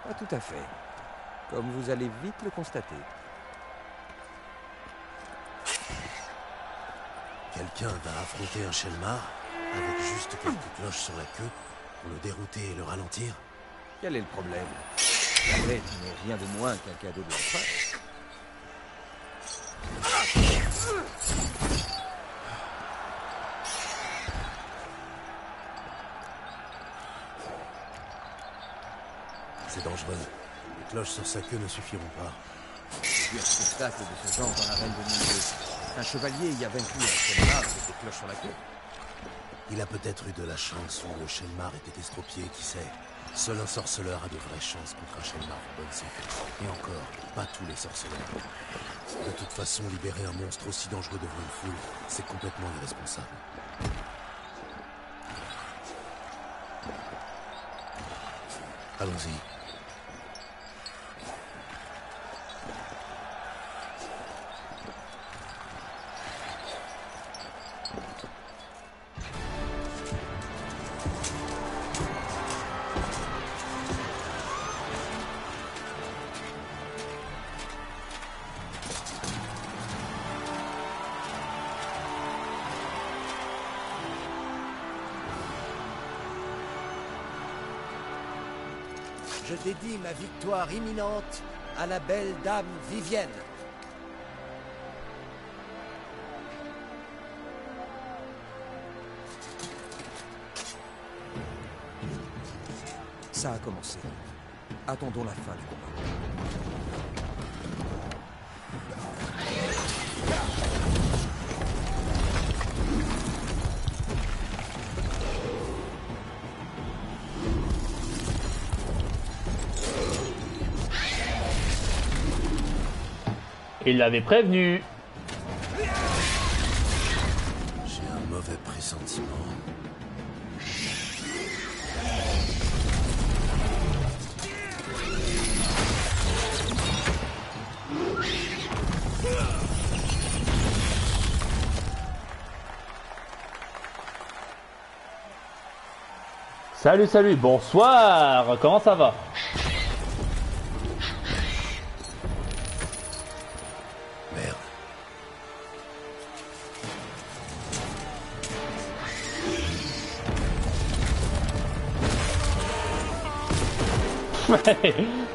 Pas tout à fait. Comme vous allez vite le constater.
Quelqu'un va affronter un Shelmar avec juste quelques cloches sur la queue pour le dérouter et le ralentir?
Quel est le problème? La bête n'est rien de moins qu'un cadeau de l'empereur.
C'est dangereux. Les cloches sur sa queue ne suffiront pas.
J'ai vu un spectacle de ce genre dans l'arène de Nîmes. Un chevalier y a vaincu un Shelmar avec des cloches sur la queue.
Il a peut-être eu de la chance ou le Shelmar était estropié, qui sait. Seul un sorceleur a de vraies chances contre un Shelmar en bonne santé. Et encore, pas tous les sorceleurs. De toute façon, libérer un monstre aussi dangereux devant une foule, c'est complètement irresponsable. Allons-y.
Je dédie ma victoire imminente à la belle dame Vivienne.
Ça a commencé. Attendons la fin du combat.
Il l'avait prévenu.
J'ai un mauvais pressentiment.
Salut, salut, bonsoir. Comment ça va?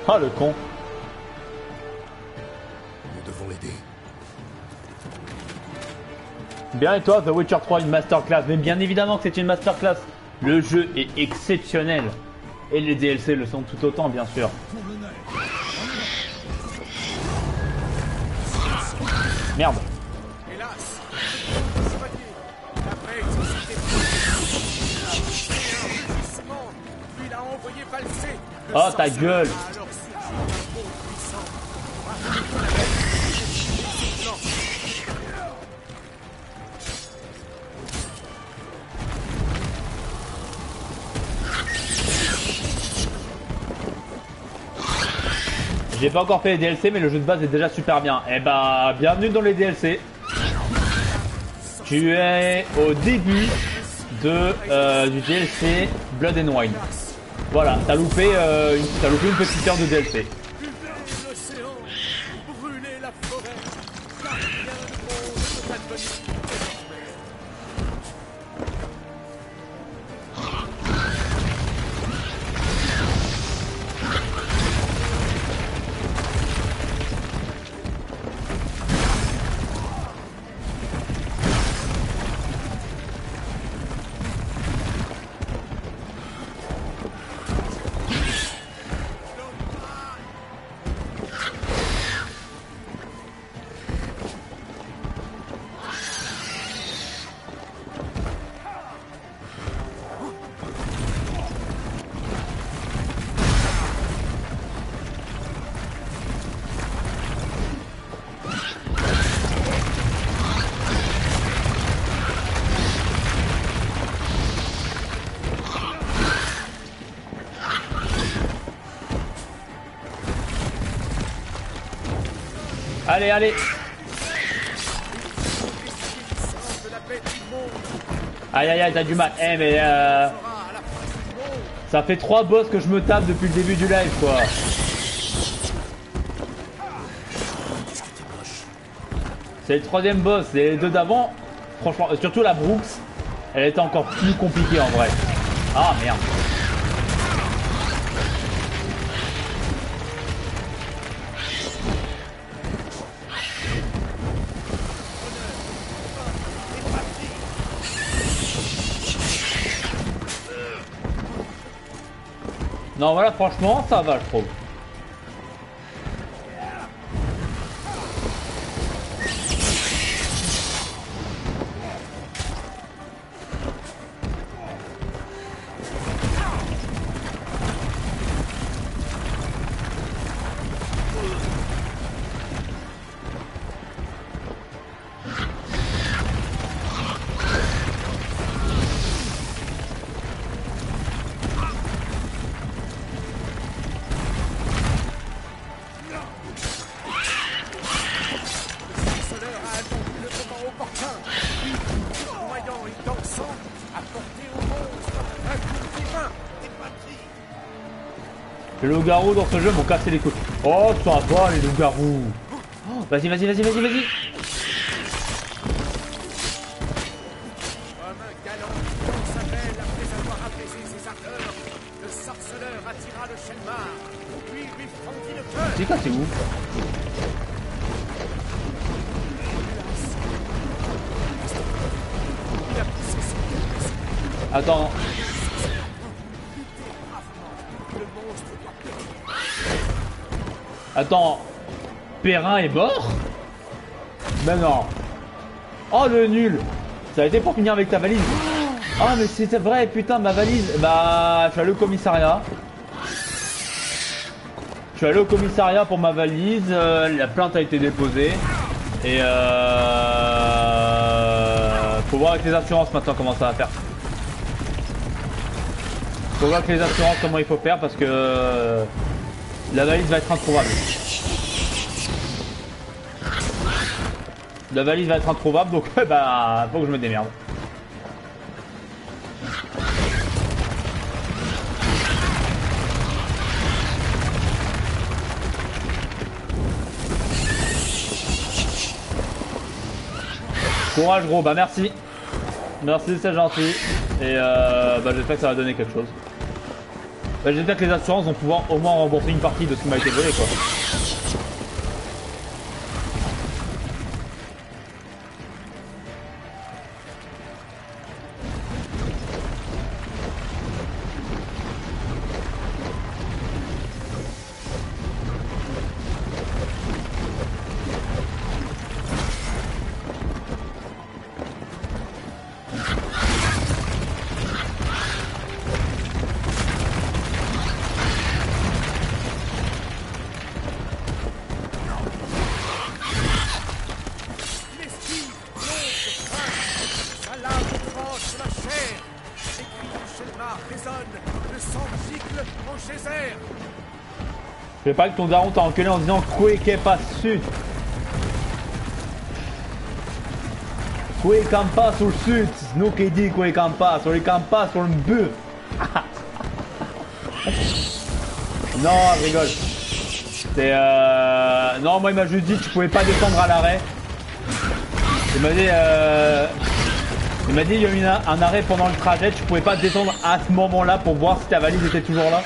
Oh le con.
Nous devons l'aider.
Bien et toi, The Witcher 3, une masterclass. Mais bien évidemment que c'est une masterclass. Le jeu est exceptionnel. Et les DLC le sont tout autant, bien sûr. Merde.
Hélas, puis il a envoyé valser.
Oh ta gueule. J'ai pas encore fait les DLC mais le jeu de base est déjà super bien. Eh bah bienvenue dans les DLC. Tu es au début du DLC Blood and Wine. Voilà, t'as loupé une petite heure de DLC. Allez, allez. Aïe aïe aïe, t'as du mal. Eh mais ça fait 3 boss que je me tape depuis le début du live quoi. C'est le 3e boss, et les 2 d'avant, franchement, surtout la Brooks, elle était encore plus compliquée en vrai. Ah merde. Non voilà, franchement ça va je trouve. Les loups-garous dans ce jeu m'ont cassé les couilles. Oh, ça va les loups-garous. Oh, vas-y, vas-y, vas-y, vas-y, vas-y. C'est quoi, c'est où? Attends. Attends, Perrin est mort? Ben non. Oh le nul. Ça a été pour finir avec ta valise. Oh mais c'était vrai, putain, ma valise. Bah, je suis allé au commissariat. Je suis allé au commissariat pour ma valise. La plainte a été déposée. Et faut voir avec les assurances maintenant comment ça va faire. Faut voir avec les assurances comment il faut faire parce que la valise va être introuvable. La valise va être introuvable donc bah faut que je me démerde. Courage gros, bah merci. Merci, c'est gentil. Et bah j'espère que ça va donner quelque chose. Bah, j'espère que les assurances vont pouvoir au moins rembourser une partie de ce qui m'a été volé quoi.
personne ne s'encycle en geyser.
Je sais pas que ton daron t'a enculé en disant Quake pas sud. Quake pas sur le sud. C'est nous qui dit Quake pas sur les campas sur le but. Non, je rigole. C'est non, moi il m'a juste dit que tu pouvais pas descendre à l'arrêt. Il m'a dit il y a eu un arrêt pendant le trajet, tu pouvais pas descendre à ce moment-là pour voir si ta valise était toujours là.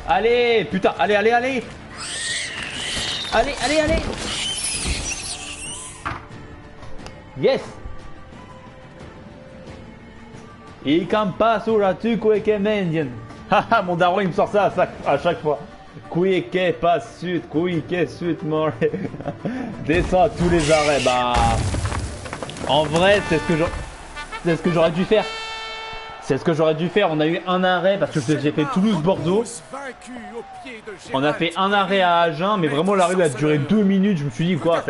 Allez, putain, allez. Allez. Yes. Il campe pas sur la tu Quake Mendian. Haha, mon daron il me sort ça à chaque fois. Quake pas sud, Quake sud, more. Descends à tous les arrêts. Bah, en vrai, c'est ce que j'aurais dû faire. C'est ce que j'aurais dû faire. On a eu un arrêt parce que j'ai fait Toulouse-Bordeaux. On a fait un arrêt à Agen, mais vraiment l'arrêt a duré 2 minutes. Je me suis dit quoi,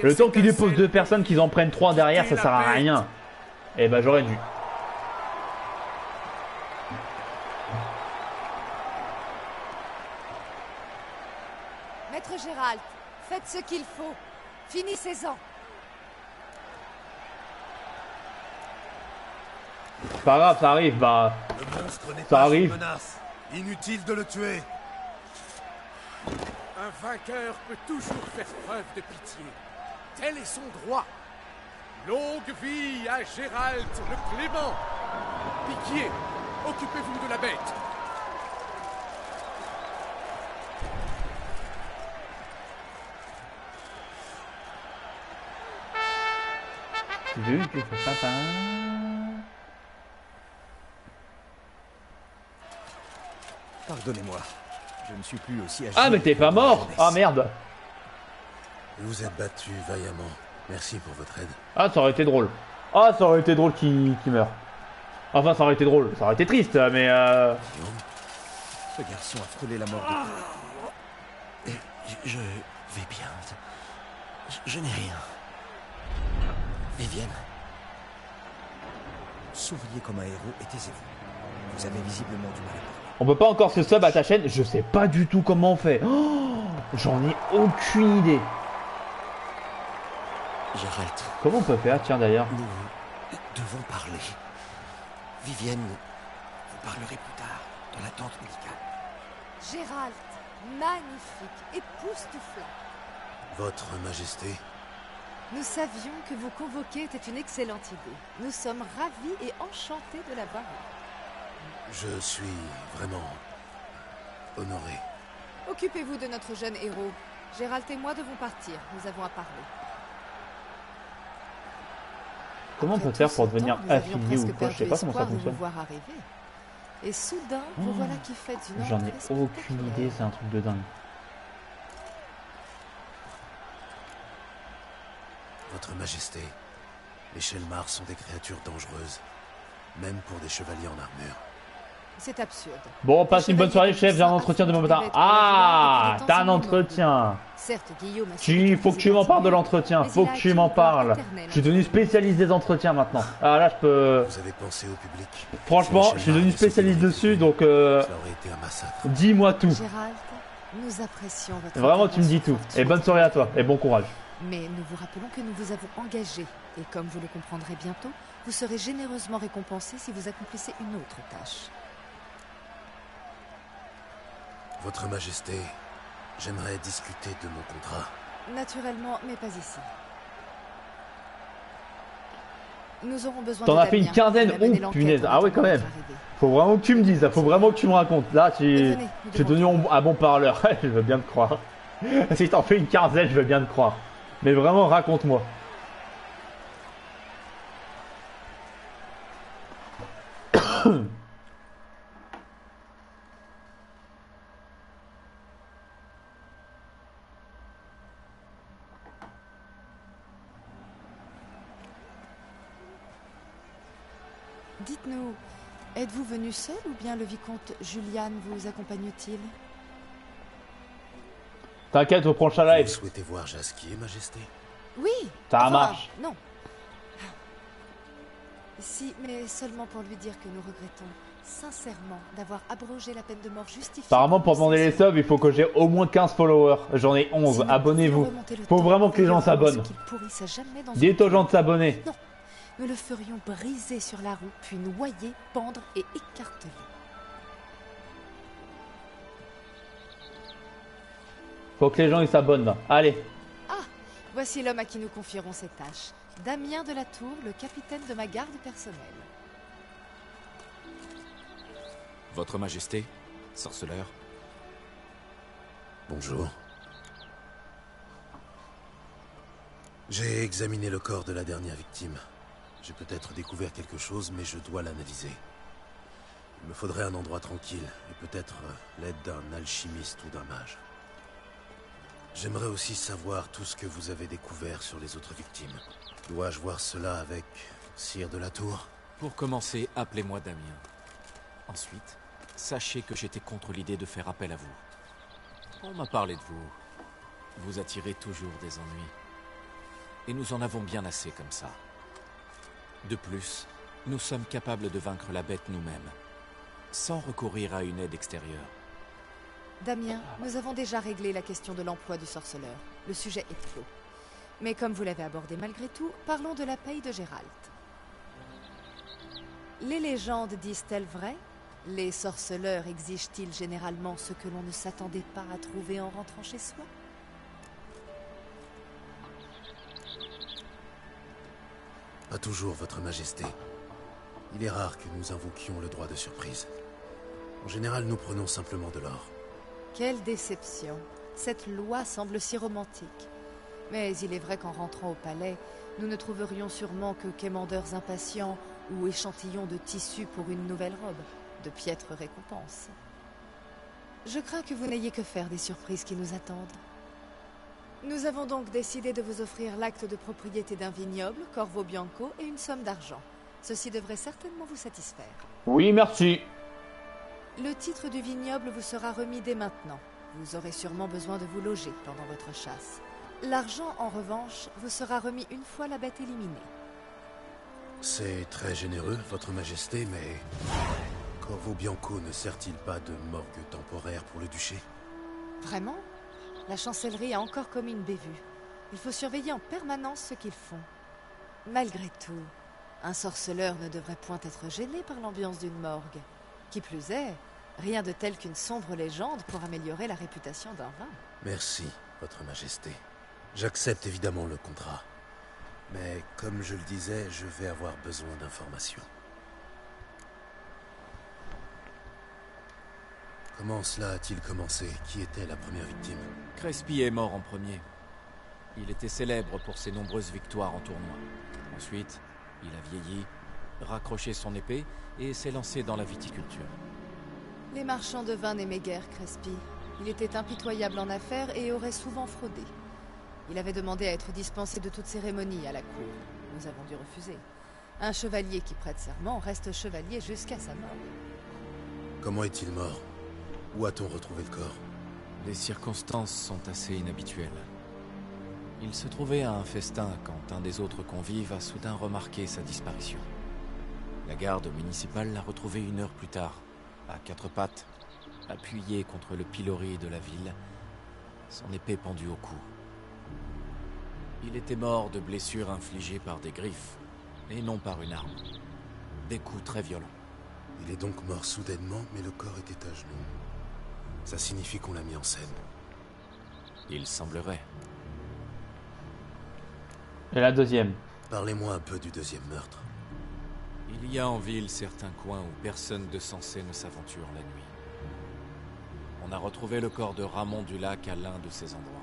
le temps qu'ils déposent 2 personnes, qu'ils en prennent 3 derrière, ça sert à rien. Et bah j'aurais dû.
Maître Gérald, faites ce qu'il faut. Finissez-en.
Pas grave, ça arrive, bah.
Le monstre n'est
ça
pas
arrive.
une menace. Inutile de le tuer.
Un vainqueur peut toujours faire preuve de pitié. Tel est son droit. Longue vie à Gérald le Clément. Piquier, occupez-vous de la bête.
Pardonnez-moi, je ne suis plus aussi agile.
Ah mais t'es pas mort. Ah merde.
Vous êtes battu vaillamment. Merci pour votre aide.
Ah ça aurait été drôle. Ah ça aurait été drôle qu'il meure. Enfin ça aurait été drôle. Ça aurait été triste mais
Ce garçon a frôlé la mort de...
Je vais bien. Je n'ai rien. Vivienne.
Souriez comme un héros et taisez-vous. Vous avez visiblement du mal à parler.
on peut pas encore se sub à ta chaîne. Je sais pas du tout comment on fait. Oh, j'en ai aucune idée.
Gérald.
Comment on peut faire, tiens d'ailleurs?
Nous devons parler. Vivienne, vous parlerez plus tard, dans la tente médicale.
Gérald, magnifique, époustouflant.
Votre Majesté.
Nous savions que vous convoquer était une excellente idée. Nous sommes ravis et enchantés de l'avoir eu.
Je suis vraiment honoré.
Occupez-vous de notre jeune héros. Gérald et moi devons partir. Nous avons à parler.
Comment on peut faire pour devenir affilié ou quoi? Je sais pas comment ça fonctionne.
Voir arriver. Et soudain, vous voilà qui faites une
J'en ai aucune idée, c'est un truc de dingue.
Votre Majesté, les Shelmars sont des créatures dangereuses, même pour des chevaliers en armure.
C'est absurde.
Bon, passe une bonne soirée, chef, j'ai un entretien demain matin. Ah, t'as un entretien.
Certes, Guillaume a
faut que tu m'en parles de l'entretien, faut que tu m'en parles. Je suis devenu spécialiste des entretiens maintenant. Ah là, je peux...
Vous avez pensé au public?
Franchement, je suis devenu spécialiste dessus, donc...
Ça aurait été un massacre.
Dis-moi tout.
Gérald, nous apprécions votre...
Vraiment, tu me dis tout. Et bonne soirée à toi, et bon courage.
Mais nous vous rappelons que nous vous avons engagé. Et comme vous le comprendrez bientôt, vous serez généreusement récompensé si vous accomplissez une autre tâche.
Votre Majesté, j'aimerais discuter de mon contrat.
Naturellement, mais pas ici. Nous aurons besoin
T'en as fait une quinzaine? Oh punaise, ah ouais quand même. Faut vraiment que tu me dises, ça faut vraiment que tu me racontes. Là, tu es devenu un bon parleur, je veux bien te croire. Si t'en fais une quinzaine, je veux bien te croire. Mais vraiment, raconte-moi.
Dites-nous, êtes-vous venu seul ou bien le vicomte Julian vous accompagne-t-il?
T'inquiète, au prochain
Vous
live.
souhaitez voir Jasquier, Majesté?
Oui.
Ça marche.
Non. Si, mais seulement pour lui dire que nous regrettons sincèrement d'avoir abrogé la peine de mort justifiée.
Apparemment, pour demander les subs, il faut que j'ai au moins 15 followers. J'en ai 11. Abonnez-vous. Faut vraiment que les gens s'abonnent. Dites aux gens de s'abonner.
Non. Nous le ferions briser sur la roue, puis noyer, pendre et écarteler.
Faut que les gens ils s'abonnent là. Allez.
Ah, voici l'homme à qui nous confierons cette tâche. Damien de la Tour, le capitaine de ma garde personnelle.
Votre Majesté, sorceleur.
Bonjour. J'ai examiné le corps de la dernière victime. J'ai peut-être découvert quelque chose, mais je dois l'analyser. Il me faudrait un endroit tranquille, et peut-être l'aide d'un alchimiste ou d'un mage. J'aimerais aussi savoir tout ce que vous avez découvert sur les autres victimes. Dois-je voir cela avec Sire de la Tour?
Pour commencer, appelez-moi Damien. Ensuite, sachez que j'étais contre l'idée de faire appel à vous. On m'a parlé de vous. Vous attirez toujours des ennuis. Et nous en avons bien assez comme ça. De plus, nous sommes capables de vaincre la bête nous-mêmes, sans recourir à une aide extérieure.
Damien, nous avons déjà réglé la question de l'emploi du sorceleur. Le sujet est clos. Mais comme vous l'avez abordé malgré tout, parlons de la paye de Géralt. Les légendes disent-elles vrai? Les sorceleurs exigent-ils généralement ce que l'on ne s'attendait pas à trouver en rentrant chez soi?
Pas toujours, Votre Majesté. Il est rare que nous invoquions le droit de surprise. En général, nous prenons simplement de l'or.
Quelle déception. Cette loi semble si romantique. Mais il est vrai qu'en rentrant au palais, nous ne trouverions sûrement que quémandeurs impatients ou échantillons de tissu pour une nouvelle robe. De piètres récompenses. Je crains que vous n'ayez que faire des surprises qui nous attendent. Nous avons donc décidé de vous offrir l'acte de propriété d'un vignoble, Corvo Bianco, et une somme d'argent. Ceci devrait certainement vous satisfaire.
Oui, merci.
Le titre du vignoble vous sera remis dès maintenant. Vous aurez sûrement besoin de vous loger pendant votre chasse. L'argent, en revanche, vous sera remis une fois la bête éliminée.
C'est très généreux, Votre Majesté, mais... Corvo Bianco ne sert-il pas de morgue temporaire pour le duché?
Vraiment? La chancellerie a encore commis une bévue. Il faut surveiller en permanence ce qu'ils font. Malgré tout, un sorceleur ne devrait point être gêné par l'ambiance d'une morgue. Qui plus est, rien de tel qu'une sombre légende pour améliorer la réputation d'un vin.
Merci, Votre Majesté. J'accepte évidemment le contrat. Mais comme je le disais, je vais avoir besoin d'informations. Comment cela a-t-il commencé? Qui était la première victime?
Crespi est mort en premier. Il était célèbre pour ses nombreuses victoires en tournoi. Ensuite, il a vieilli, raccroché son épée et s'est lancé dans la viticulture.
Les marchands de vin n'aimaient guère Crespi. Il était impitoyable en affaires et aurait souvent fraudé. Il avait demandé à être dispensé de toute cérémonie à la cour. Nous avons dû refuser. Un chevalier qui prête serment reste chevalier jusqu'à sa mort.
Comment est-il mort? Où a-t-on retrouvé le corps?
Les circonstances sont assez inhabituelles. Il se trouvait à un festin quand un des autres convives a soudain remarqué sa disparition. La garde municipale l'a retrouvé 1 heure plus tard, à 4 pattes, appuyé contre le pilori de la ville, son épée pendue au cou. Il était mort de blessures infligées par des griffes, et non par une arme. Des coups très violents.
Il est donc mort soudainement, mais le corps était à genoux. Ça signifie qu'on l'a mis en scène.
Il semblerait.
Et la deuxième?
Parlez-moi un peu du deuxième meurtre.
Il y a en ville certains coins où personne de sensé ne s'aventure la nuit. On a retrouvé le corps de Ramon du Lac à l'un de ces endroits.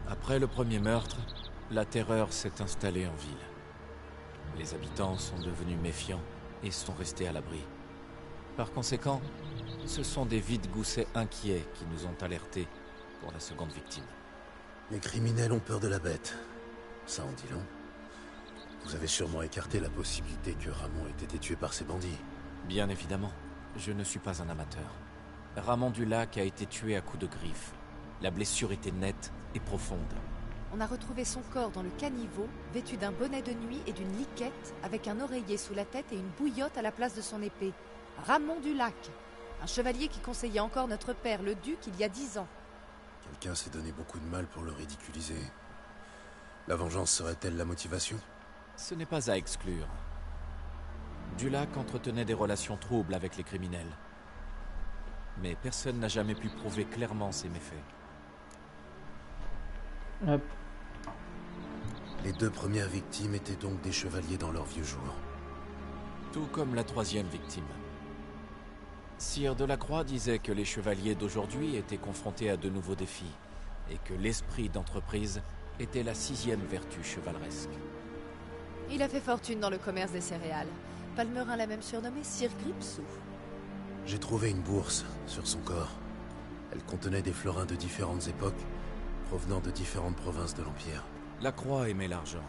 Après le premier meurtre, la terreur s'est installée en ville. Les habitants sont devenus méfiants et sont restés à l'abri. Par conséquent, ce sont des vide-goussets inquiets qui nous ont alertés pour la seconde victime.
Les criminels ont peur de la bête. Ça en dit long. Vous avez sûrement écarté la possibilité que Ramon ait été tué par ces bandits.
Bien évidemment, je ne suis pas un amateur. Ramon du Lac a été tué à coups de griffes. La blessure était nette et profonde.
On a retrouvé son corps dans le caniveau, vêtu d'un bonnet de nuit et d'une liquette, avec un oreiller sous la tête et une bouillotte à la place de son épée. Ramon du Lac, un chevalier qui conseillait encore notre père, le duc, il y a 10 ans.
Quelqu'un s'est donné beaucoup de mal pour le ridiculiser. La vengeance serait-elle la motivation?
Ce n'est pas à exclure. Dulac entretenait des relations troubles avec les criminels. Mais personne n'a jamais pu prouver clairement ses méfaits.
Les 2 premières victimes étaient donc des chevaliers dans leurs vieux jours.
Tout comme la 3e victime. Sire Delacroix disait que les chevaliers d'aujourd'hui étaient confrontés à de nouveaux défis, et que l'esprit d'entreprise était la 6e vertu chevaleresque.
Il a fait fortune dans le commerce des céréales. Palmerin l'a même surnommé Sir Gripsou.
J'ai trouvé une bourse sur son corps. Elle contenait des florins de différentes époques, provenant de différentes provinces de l'Empire.
La Croix aimait l'argent,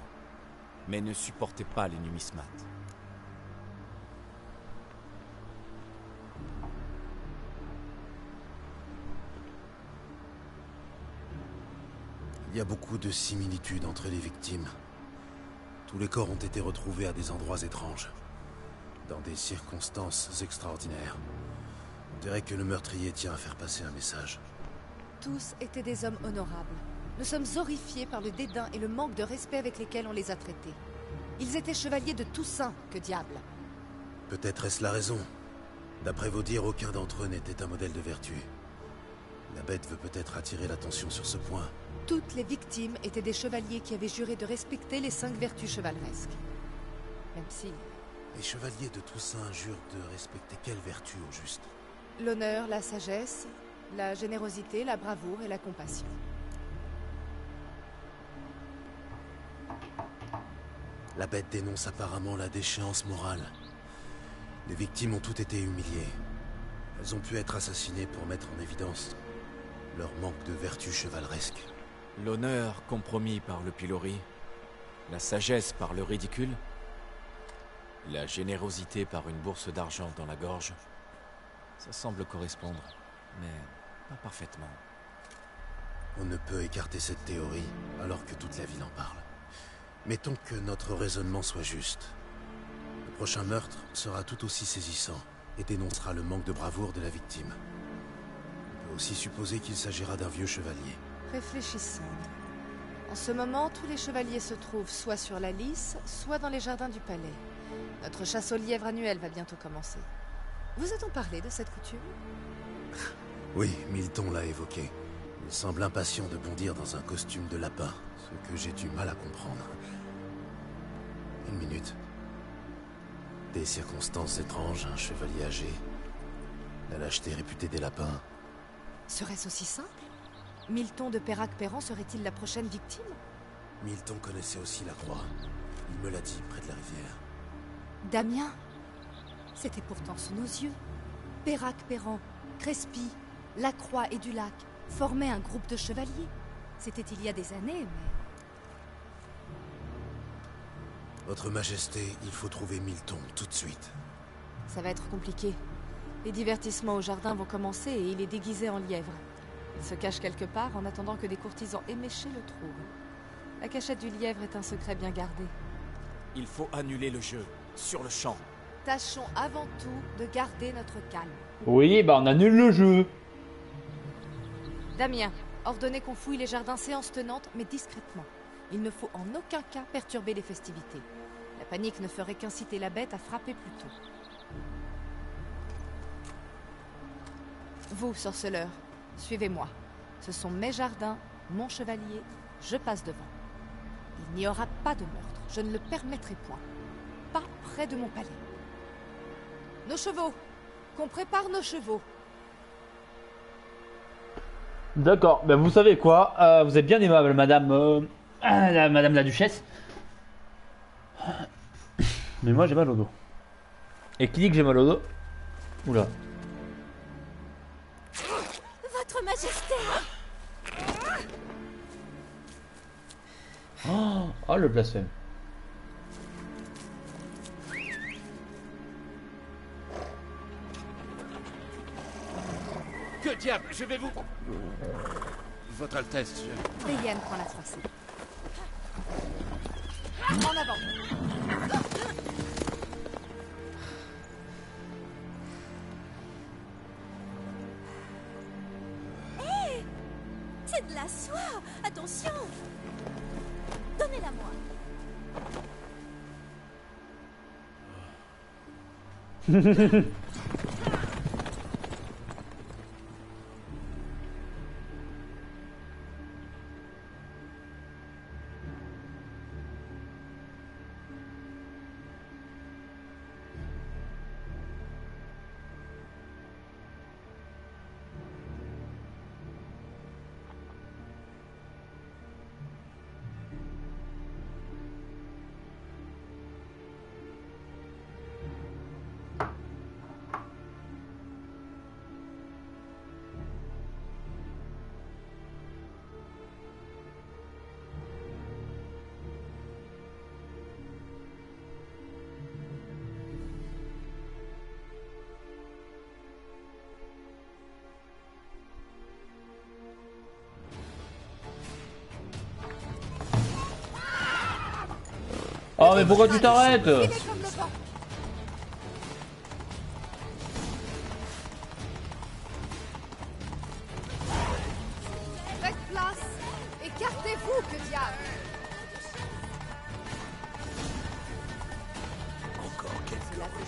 mais ne supportait pas les numismates.
Il y a beaucoup de similitudes entre les victimes. Tous les corps ont été retrouvés à des endroits étranges, dans des circonstances extraordinaires. On dirait que le meurtrier tient à faire passer un message.
Tous étaient des hommes honorables. Nous sommes horrifiés par le dédain et le manque de respect avec lesquels on les a traités. Ils étaient chevaliers de Toussaint, que diable.
Peut-être est-ce la raison. D'après vos dires, aucun d'entre eux n'était un modèle de vertu. La bête veut peut-être attirer l'attention sur ce point.
Toutes les victimes étaient des chevaliers qui avaient juré de respecter les 5 vertus chevaleresques. Même si...
Les chevaliers de Toussaint jurent de respecter quelle vertu au juste?
L'honneur, la sagesse, la générosité, la bravoure et la compassion.
La bête dénonce apparemment la déchéance morale. Les victimes ont toutes été humiliées. Elles ont pu être assassinées pour mettre en évidence leur manque de vertu chevaleresque.
L'honneur compromis par le pilori, la sagesse par le ridicule, la générosité par une bourse d'argent dans la gorge. Ça semble correspondre, mais pas parfaitement.
On ne peut écarter cette théorie, alors que toute la ville en parle. Mettons que notre raisonnement soit juste. Le prochain meurtre sera tout aussi saisissant et dénoncera le manque de bravoure de la victime. On peut aussi supposer qu'il s'agira d'un vieux chevalier.
Réfléchissons. En ce moment, tous les chevaliers se trouvent soit sur la lice, soit dans les jardins du palais. Notre chasse aux lièvres annuelle va bientôt commencer. Vous a-t-on parlé de cette coutume?
Oui, Milton l'a évoqué. Il semble impatient de bondir dans un costume de lapin, ce que j'ai du mal à comprendre. Une minute. Des circonstances étranges, un chevalier âgé, la lâcheté réputée des lapins.
Serait-ce aussi simple? Milton de Pérac-Perran serait-il la prochaine victime?
Milton connaissait aussi la croix. Il me l'a dit, près de la rivière.
Damien? C'était pourtant sous nos yeux. Pérac-Perran, Crespy, Lacroix et Dulac formaient un groupe de chevaliers. C'était il y a des années, mais...
Votre Majesté, il faut trouver Milton tout de suite.
Ça va être compliqué. Les divertissements au jardin vont commencer et il est déguisé en lièvre. Il se cache quelque part en attendant que des courtisans éméchés le trouvent. La cachette du lièvre est un secret bien gardé.
Il faut annuler le jeu, sur le champ.
Tâchons avant tout de garder notre calme.
Oui, bah on annule le jeu.
Damien, ordonnez qu'on fouille les jardins séance tenante, mais discrètement. Il ne faut en aucun cas perturber les festivités. La panique ne ferait qu'inciter la bête à frapper plus tôt. Vous, sorceleur, suivez-moi. Ce sont mes jardins, mon chevalier, je passe devant. Il n'y aura pas de meurtre, je ne le permettrai point. Pas près de mon palais. Nos chevaux! Qu'on prépare nos chevaux!
D'accord, ben vous savez quoi, vous êtes bien aimable, madame la duchesse. Mais moi j'ai mal au dos. Et qui dit que j'ai mal au dos? Oula.
Votre Majesté!
Oh, le blasphème.
Que diable, je vais vous...
Votre Altesse, je...
Brienne prend la tracée. En avant.
Hé, c'est de la soie. Attention. Donnez-la moi.
Oh mais pourquoi tu t'arrêtes?
Faites place. Écartez-vous, que diable.
Encore quelques roues.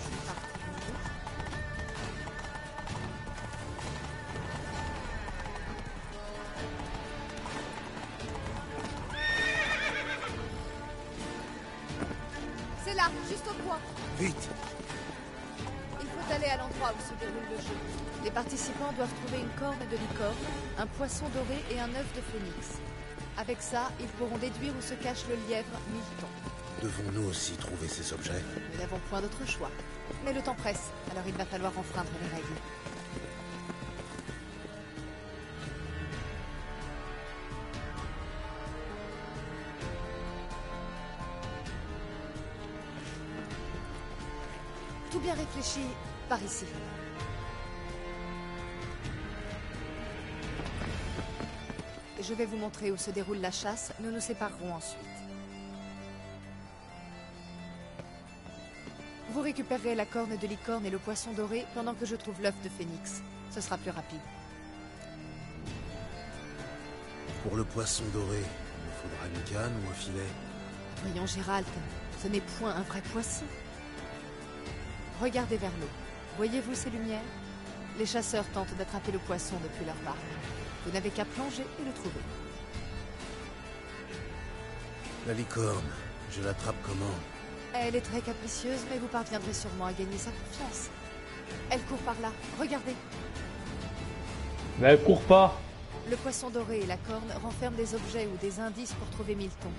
C'est là, juste au point.
Vite.
Il faut aller à l'endroit où se déroule le jeu. Les participants doivent trouver une corne de licorne, un poisson doré et un œuf de phénix. Avec ça, ils pourront déduire où se cache le lièvre Milton.
Devons-nous aussi trouver ces objets?
Nous n'avons point d'autre choix. Mais le temps presse, alors il va falloir enfreindre les règles. Tout bien réfléchi, par ici. Je vais vous montrer où se déroule la chasse, nous nous séparerons ensuite. Vous récupérerez la corne de licorne et le poisson doré pendant que je trouve l'œuf de phénix. Ce sera plus rapide.
Pour le poisson doré, il nous faudra une canne ou un filet?
Voyons, Gérald, ce n'est point un vrai poisson. Regardez vers l'eau. Voyez-vous ces lumières? Les chasseurs tentent d'attraper le poisson depuis leur barque. Vous n'avez qu'à plonger et le trouver.
La licorne, je l'attrape comment?
Elle est très capricieuse, mais vous parviendrez sûrement à gagner sa confiance. Elle court par là. Regardez.
Mais elle court pas.
Le poisson doré et la corne renferment des objets ou des indices pour trouver Milton.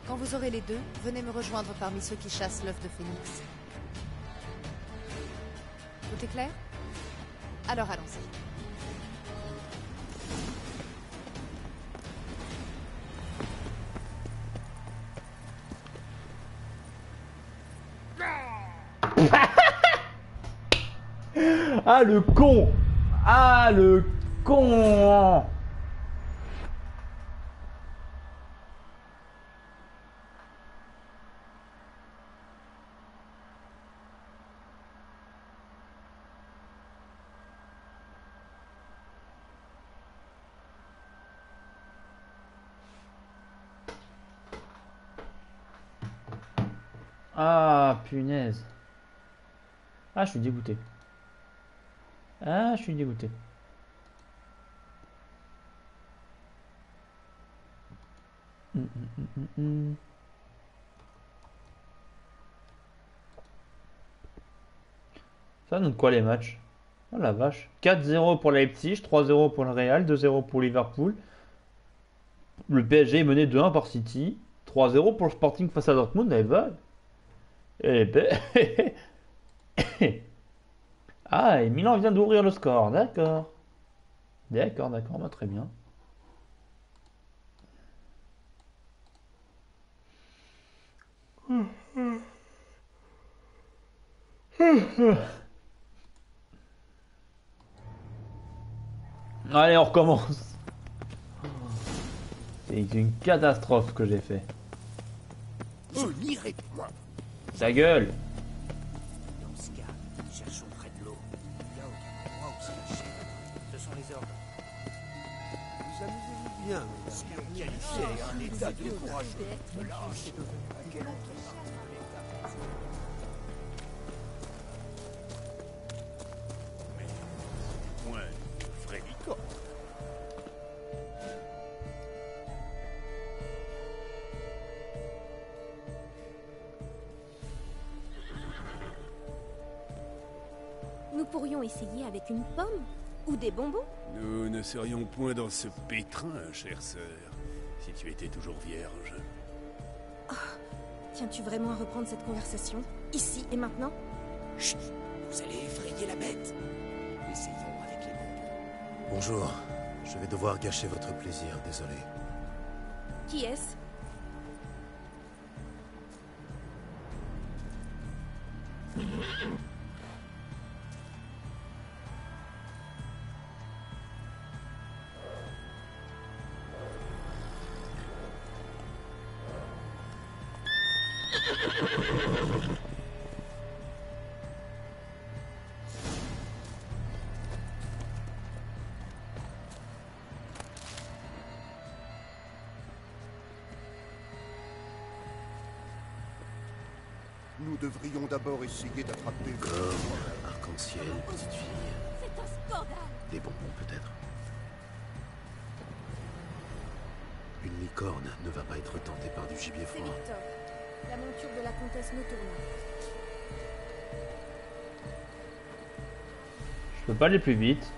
Quand vous aurez les deux, venez me rejoindre parmi ceux qui chassent l'œuf de phénix. Tout est clair? Alors allons-y.
Ah le con! Ah le con! Ah punaise. Ah je suis dégoûté. Ah je suis dégoûté. Ça donne quoi les matchs? Oh la vache. 4-0 pour Leipzig, 3-0 pour le Real, 2-0 pour Liverpool. Le PSG est mené 2-1 par City. 3-0 pour le Sporting face à Dortmund. Eh ben. Eh ben. Ah, et Milan vient d'ouvrir le score. D'accord. D'accord, d'accord. Bah, très bien. Allez, on recommence. C'est une catastrophe ce que j'ai fait.
Je n'irai point.
Ta gueule.
Dans ce cas, cherchons près de l'eau. Il y a aucun endroit où se cacher. Ce sont les ordres.
Vous amusez-vous bien,
Qualifié un état de courage. Lâche. Quel autre
Point de vraie licorne.
Nous pourrions essayer avec une pomme ou des bonbons.
Nous ne serions point dans ce pétrin, chère sœur, si tu étais toujours vierge.
Tiens-tu vraiment à reprendre cette conversation, ici et maintenant?
Chut, vous allez effrayer la bête. Essayons avec les bonbons.
Bonjour. Je vais devoir gâcher votre plaisir, désolé.
Qui est-ce?
Nous devrions d'abord essayer d'attraper...
Comme arc-en-ciel, petite fille.
C'est un scandale.
Des bonbons peut-être. Une licorne ne va pas être tentée par du gibier
C'est
froid.
Victor, la monture de la comtesse Notourna.
Je peux pas aller plus vite.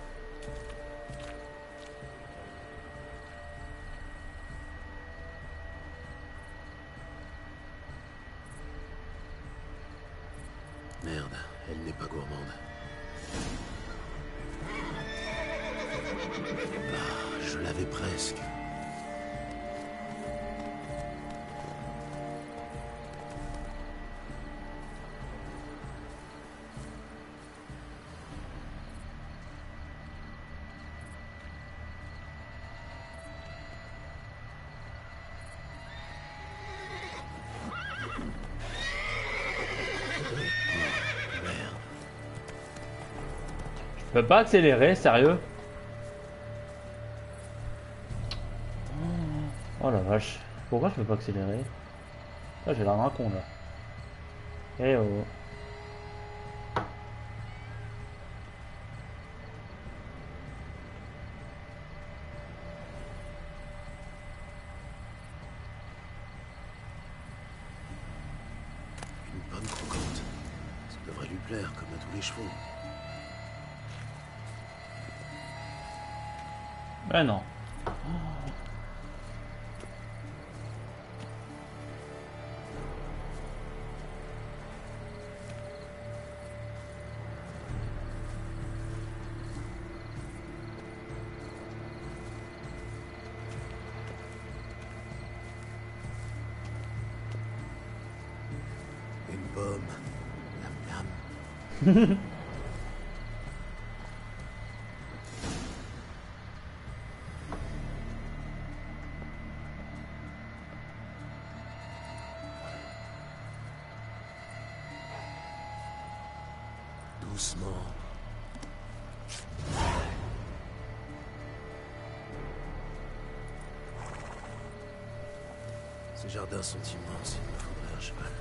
Merde, elle n'est pas gourmande. Ah, je l'avais presque.
Je peux pas accélérer, sérieux? Oh la vache. Pourquoi je peux pas accélérer? Ah, j'ai l'air d'un con là. Eh oh.
Une pomme croquante. Ça devrait lui plaire, comme à tous les chevaux.
Ben non.
Une pomme. Miam miam. Doucement. Ces jardins sont immenses, il me faudrait un cheval.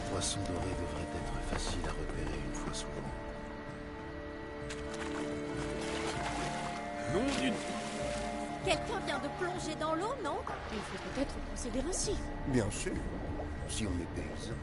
Le poisson doré devrait être facile à repérer une fois sous l'eau.
Non d'une...
Quelqu'un vient de plonger dans l'eau, non? Il faut peut-être procéder ainsi.
Bien sûr, si on est paysan.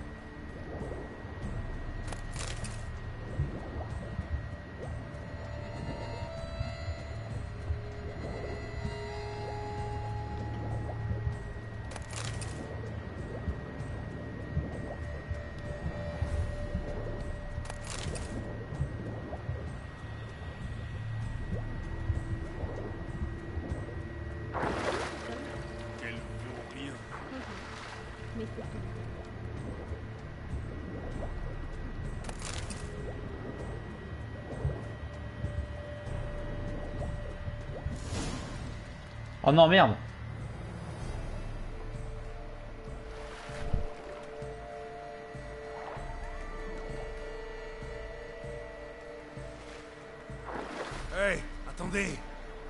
Oh non, merde.
Hey, attendez.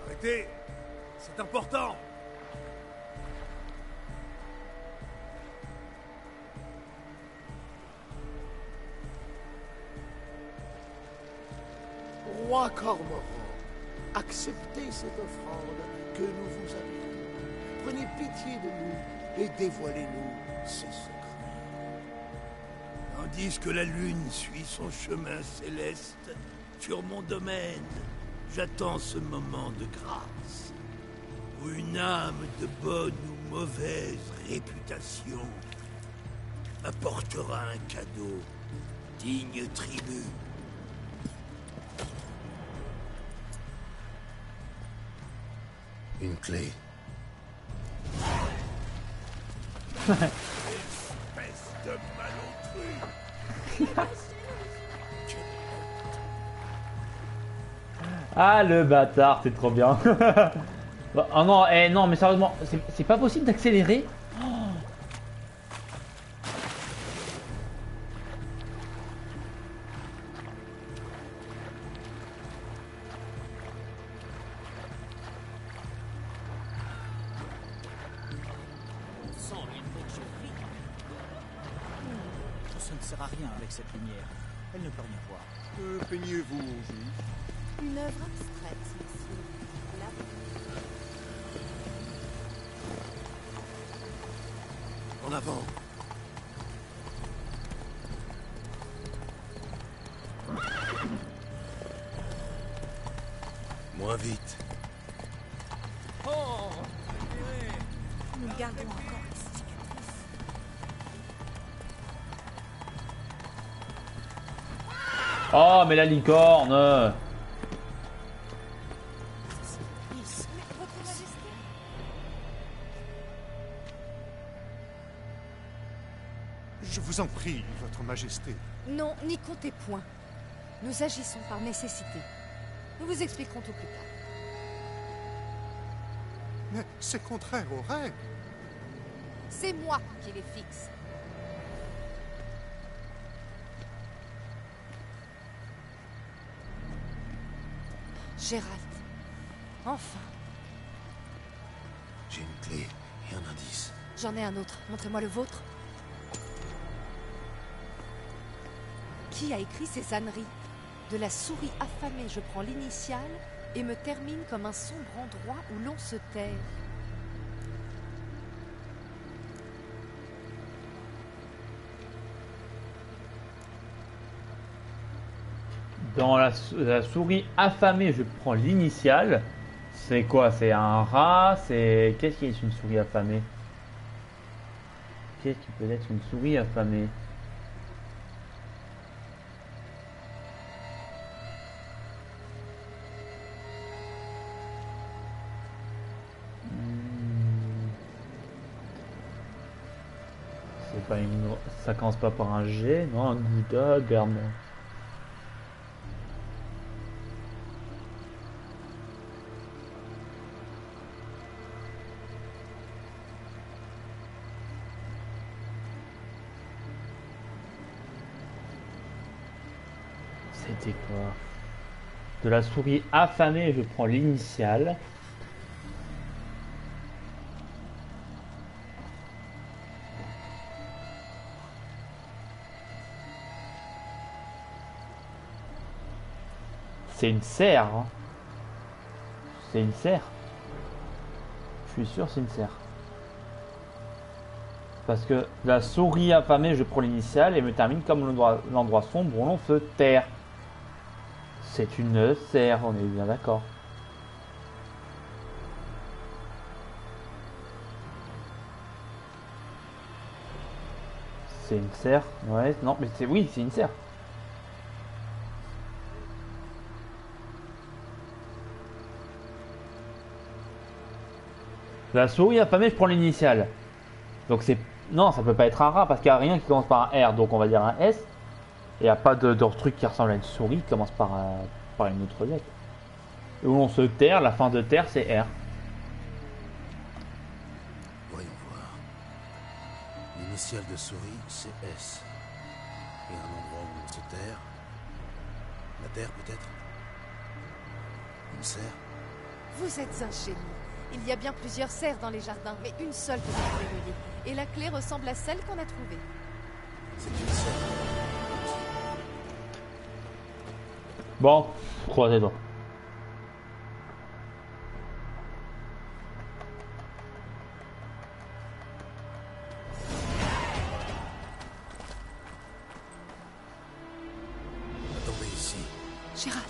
Arrêtez. C'est important.
Roi Cormoran, acceptez cette offrande que nous vous avons. Prenez pitié de nous et dévoilez-nous ses secrets.
Tandis que la lune suit son chemin céleste sur mon domaine, j'attends ce moment de grâce, où une âme de bonne ou mauvaise réputation m'apportera un cadeau, digne tribut.
Une clé.
Espèce de malotru.
Ah le bâtard, c'est trop bien. Oh non, non mais sérieusement, c'est pas possible d'accélérer.
Ça ne sert à rien avec cette lumière. Elle ne peut rien voir.
Que peignez-vous au juste?
Une œuvre abstraite, monsieur.
En avant. Moins vite.
Oh,
Nous gardons encore les cicatrices.
Oh mais la licorne.
Votre Majesté.
Je vous en prie, Votre Majesté.
Non, n'y comptez point. Nous agissons par nécessité. Nous vous expliquerons tout plus tard.
Mais c'est contraire aux règles.
C'est moi qui les fixe. Gérald. Enfin.
J'ai une clé et un indice.
J'en ai un autre. Montrez-moi le vôtre. Qui a écrit ces âneries? De la souris affamée, je prends l'initiale et me termine comme un sombre endroit où l'on se terre.
Dans la souris affamée, je prends l'initiale. C'est quoi? C'est un rat? C'est... Qu'est-ce qui est une souris affamée? Qu'est-ce qui peut être une souris affamée? C'est pas une... Ça commence pas par un G, non? Un Gouda, garde-moi. C'était quoi? De la souris affamée, je prends l'initiale. C'est une serre. Hein. C'est une serre. Je suis sûr c'est une serre. Parce que la souris affamée, je prends l'initiale et me termine comme l'endroit sombre où l'on se terre. C'est une serre, on est bien d'accord. C'est une serre. Ouais, non, mais c'est oui, c'est une serre. La souris affamée, je prends l'initiale. Donc c'est... Non, ça peut pas être un rat parce qu'il n'y a rien qui commence par un R, donc on va dire un S. Et il n'y a pas de truc qui ressemble à une souris qui commence par une autre lettre. Et où on se terre, la fin de terre c'est R.
initiale de souris, c'est S. Et un endroit où on se terre. La terre, peut-être? Une serre?
Vous êtes un génie. Il y a bien plusieurs serres dans les jardins, mais une seule que vous pouvez relier. Et la clé ressemble à celle qu'on a trouvée.
C'est une serre.
Bon, croisez donc.
Attendez ici.
Gérald.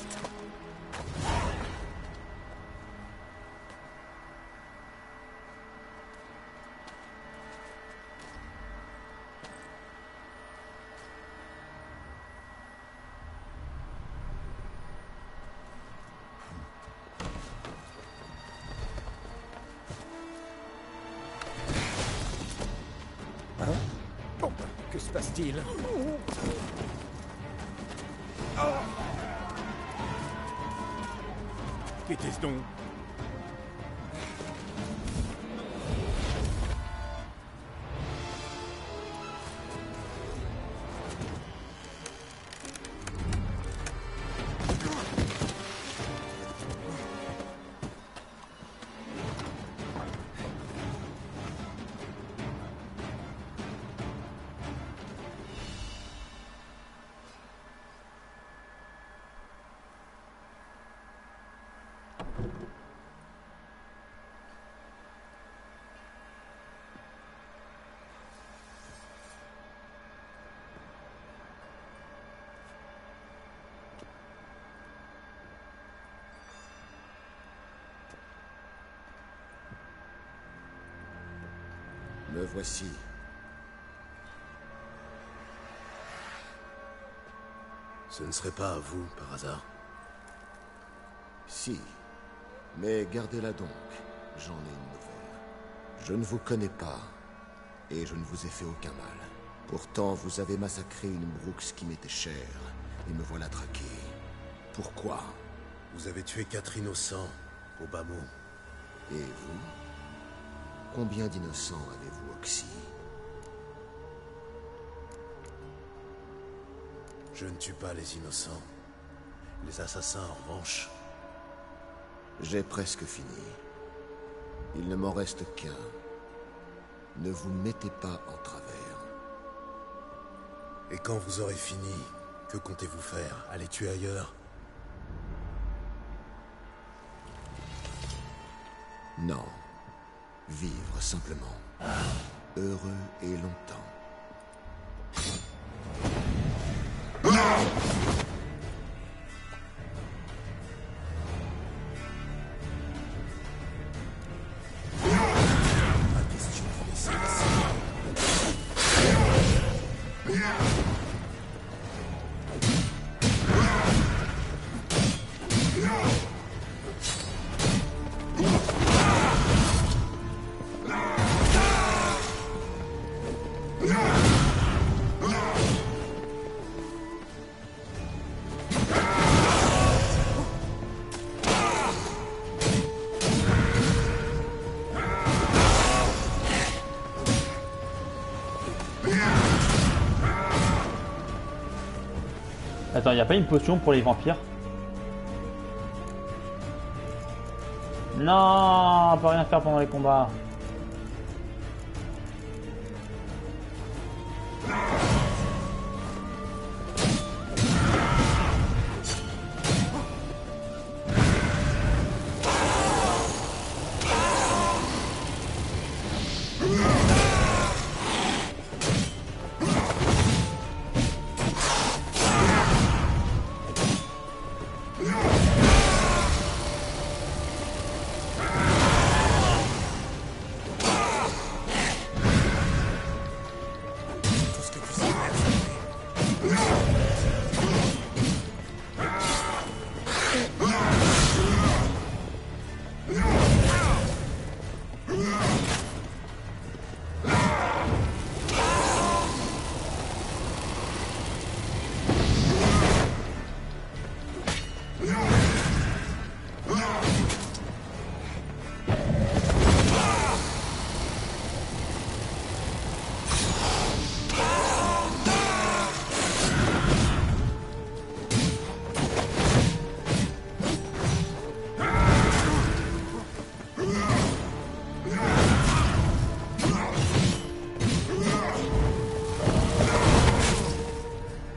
Bon, que se passe-t-il?
Qu'était-ce donc?
Me voici.
Ce ne serait pas à vous, par hasard?
Si. Mais gardez-la donc. J'en ai une nouvelle. Je ne vous connais pas. Et je ne vous ai fait aucun mal. Pourtant, vous avez massacré une Brooks qui m'était chère. Et me voilà traqué. Pourquoi?
Vous avez tué 4 innocents, au bas mot.
Et vous? Combien d'innocents avez-vous, Oxy?
Je ne tue pas les innocents. Les assassins, en revanche.
J'ai presque fini. Il ne m'en reste qu'un. Ne vous mettez pas en travers.
Et quand vous aurez fini, que comptez-vous faire? Aller tuer ailleurs?
Non. Vivre simplement. Heureux et longtemps.
Attends, y a pas une potion pour les vampires? Non, on peut rien faire pendant les combats.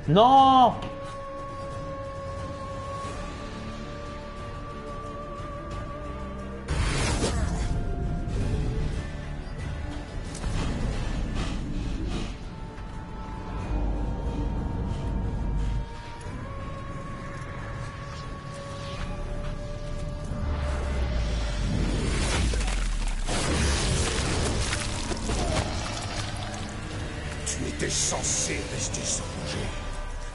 Non!
T'es censé rester sans bouger.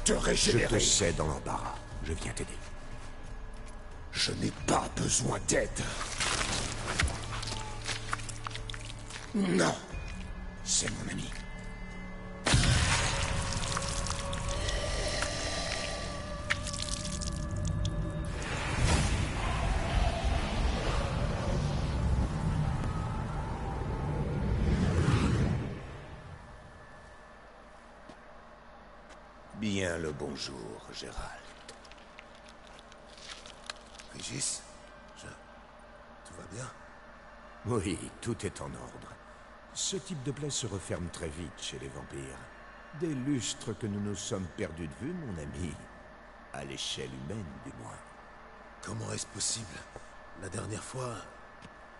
Te régénérer.
Je te sais dans l'embarras. Je viens t'aider.
Je n'ai pas besoin d'aide. Non. C'est mon ami.
Bien le bonjour, Gérald.
Régis, tout va bien?
Oui, tout est en ordre. Ce type de plaie se referme très vite chez les vampires. Des lustres que nous nous sommes perdus de vue, mon ami. À l'échelle humaine, du moins.
Comment est-ce possible? La dernière fois...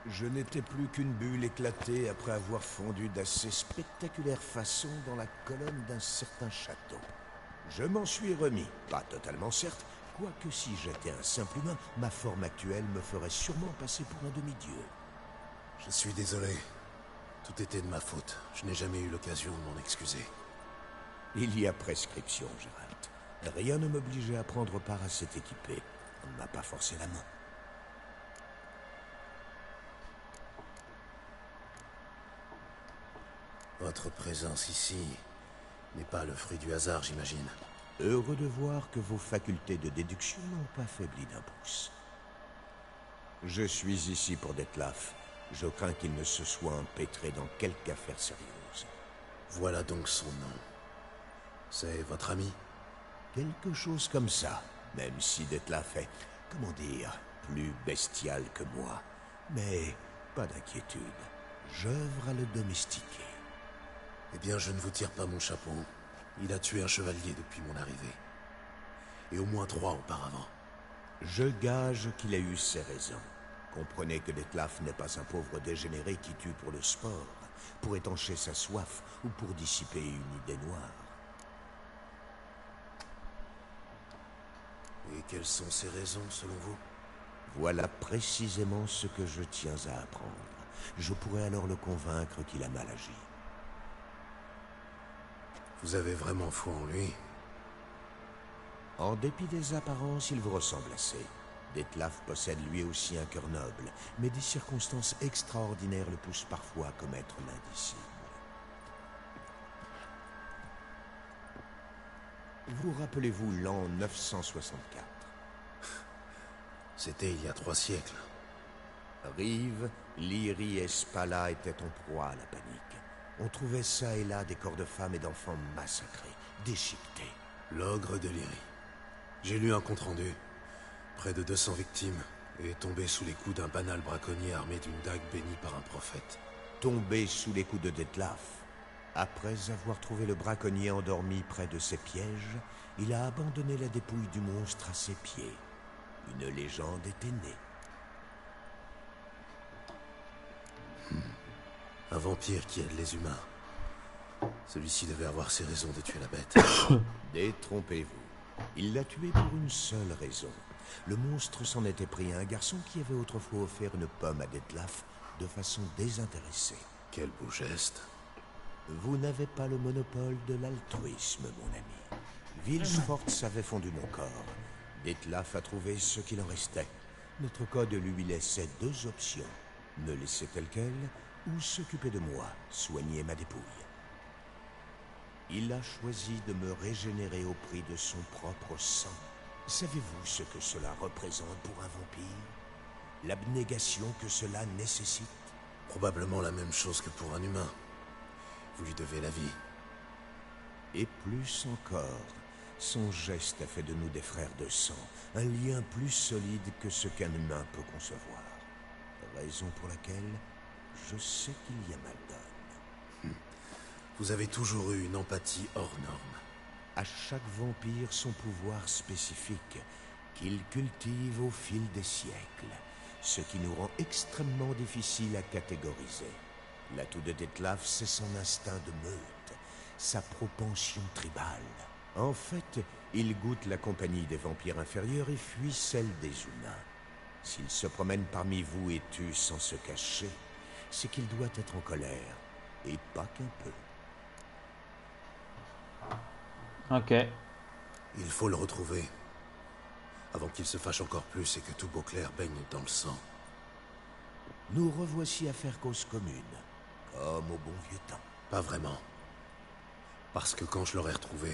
Je n'étais plus qu'une bulle éclatée après avoir fondu d'assez spectaculaire façon dans la colonne d'un certain château. Je m'en suis remis, pas totalement certes, quoique si j'étais un simple humain, ma forme actuelle me ferait sûrement passer pour un demi-dieu.
Je suis désolé. Tout était de ma faute. Je n'ai jamais eu l'occasion de m'en excuser.
Il y a prescription, Gérald. Rien ne m'obligeait à prendre part à cet équipé. On ne m'a pas forcé la main.
Votre présence ici n'est pas le fruit du hasard, j'imagine.
Heureux de voir que vos facultés de déduction n'ont pas faibli d'un pouce. Je suis ici pour Dettlaff. Je crains qu'il ne se soit empêtré dans quelque affaire sérieuse.
Voilà donc son nom. C'est votre ami?
Quelque chose comme ça, même si Dettlaff est, comment dire, plus bestial que moi. Mais pas d'inquiétude, j'œuvre à le domestiquer.
Eh bien, je ne vous tire pas mon chapeau. Il a tué un chevalier depuis mon arrivée. Et au moins 3 auparavant.
Je gage qu'il a eu ses raisons. Comprenez que Dettlaff n'est pas un pauvre dégénéré qui tue pour le sport, pour étancher sa soif ou pour dissiper une idée noire.
Et quelles sont ces raisons, selon vous?
Voilà précisément ce que je tiens à apprendre. Je pourrais alors le convaincre qu'il a mal agi.
Vous avez vraiment foi en lui?
En dépit des apparences, il vous ressemble assez. Dettlaff possède lui aussi un cœur noble, mais des circonstances extraordinaires le poussent parfois à commettre l'indicible. Vous rappelez-vous l'an 964?
C'était il y a 3 siècles.
Rive, Lyrie et Spala étaient en proie à la panique. On trouvait ça et là des corps de femmes et d'enfants massacrés, déchiquetés.
L'ogre de Lyrie. J'ai lu un compte-rendu. Près de 200 victimes, et tombé sous les coups d'un banal braconnier armé d'une dague bénie par un prophète.
Tombé sous les coups de Dettlaff. Après avoir trouvé le braconnier endormi près de ses pièges, il a abandonné la dépouille du monstre à ses pieds. Une légende était née.
Un vampire qui aide les humains. Celui-ci devait avoir ses raisons de tuer la bête.
Détrompez-vous. Il l'a tué pour une seule raison. Le monstre s'en était pris à un garçon qui avait autrefois offert une pomme à Dettlaff de façon désintéressée.
Quel beau geste.
Vous n'avez pas le monopole de l'altruisme, mon ami. Vilsfortz avait fondu mon corps. Dettlaff a trouvé ce qu'il en restait. Notre code lui laissait 2 options. Me laisser tel quel, ou s'occuper de moi, soigner ma dépouille. Il a choisi de me régénérer au prix de son propre sang. Savez-vous ce que cela représente pour un vampire? L'abnégation que cela nécessite?
Probablement la même chose que pour un humain. Vous lui devez la vie.
Et plus encore, son geste a fait de nous des frères de sang, un lien plus solide que ce qu'un humain peut concevoir. Raison pour laquelle je sais qu'il y a mal donne.
Vous avez toujours eu une empathie hors norme.
À chaque vampire son pouvoir spécifique, qu'il cultive au fil des siècles, ce qui nous rend extrêmement difficile à catégoriser. L'atout de Dettlaff, c'est son instinct de meute, sa propension tribale. En fait, il goûte la compagnie des vampires inférieurs et fuit celle des humains. S'il se promène parmi vous et tue sans se cacher, c'est qu'il doit être en colère, et pas qu'un peu.
Ok.
Il faut le retrouver, avant qu'il se fâche encore plus et que tout Beauclair baigne dans le sang.
Nous revoici à faire cause commune, comme au bon vieux temps.
Pas vraiment. Parce que quand je l'aurai retrouvé...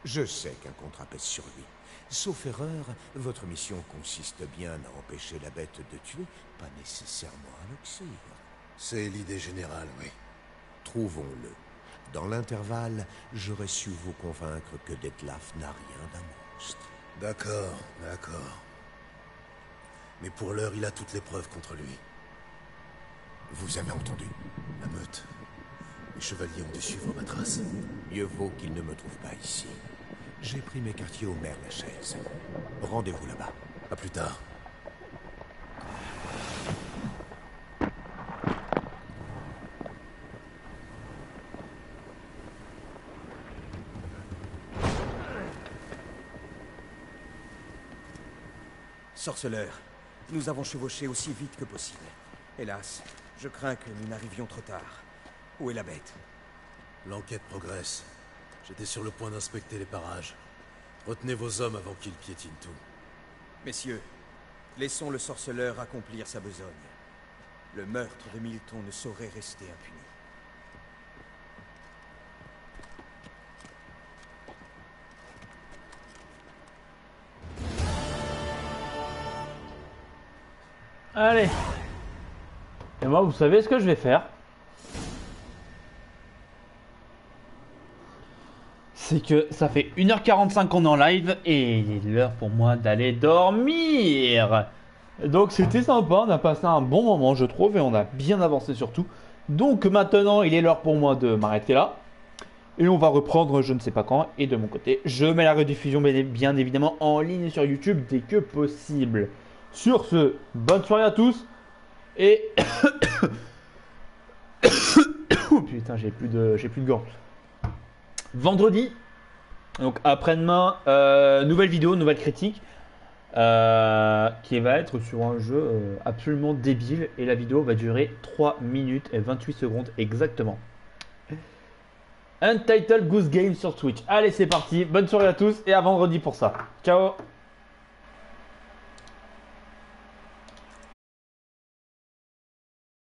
Je sais qu'un contrat pèse sur lui. Sauf erreur, votre mission consiste bien à empêcher la bête de tuer, pas nécessairement à l'oxyre.
C'est l'idée générale, oui.
Trouvons-le. Dans l'intervalle, j'aurais su vous convaincre que Dettlaff n'a rien d'un monstre.
D'accord, d'accord. Mais pour l'heure, il a toutes les preuves contre lui.
Vous avez entendu?
La meute. Les chevaliers ont dû suivre ma trace.
Mieux vaut qu'ils ne me trouvent pas ici. J'ai pris mes quartiers au maire Lachaise. Rendez-vous là-bas.
À plus tard.
Sorceleur, nous avons chevauché aussi vite que possible. Hélas, je crains que nous n'arrivions trop tard. Où est la bête?
L'enquête progresse. J'étais sur le point d'inspecter les parages. Retenez vos hommes avant qu'ils piétinent tout. Messieurs, laissons le sorceleur accomplir sa besogne. Le meurtre de Milton ne saurait rester impuni.
Allez. Et moi, vous savez ce que je vais faire. C'est que ça fait 1h45 qu'on est en live et il est l'heure pour moi d'aller dormir. Donc c'était sympa, on a passé un bon moment je trouve et on a bien avancé surtout. Donc maintenant il est l'heure pour moi de m'arrêter là. Et on va reprendre je ne sais pas quand. Et de mon côté je mets la rediffusion bien évidemment en ligne sur YouTube dès que possible. Sur ce, bonne soirée à tous. Et... oh putain j'ai plus de gorge. Vendredi, donc après-demain, nouvelle vidéo, nouvelle critique qui va être sur un jeu absolument débile et la vidéo va durer 3 minutes et 28 secondes exactement. Untitled Goose Game sur Twitch. Allez c'est parti, bonne soirée à tous et à vendredi pour ça. Ciao.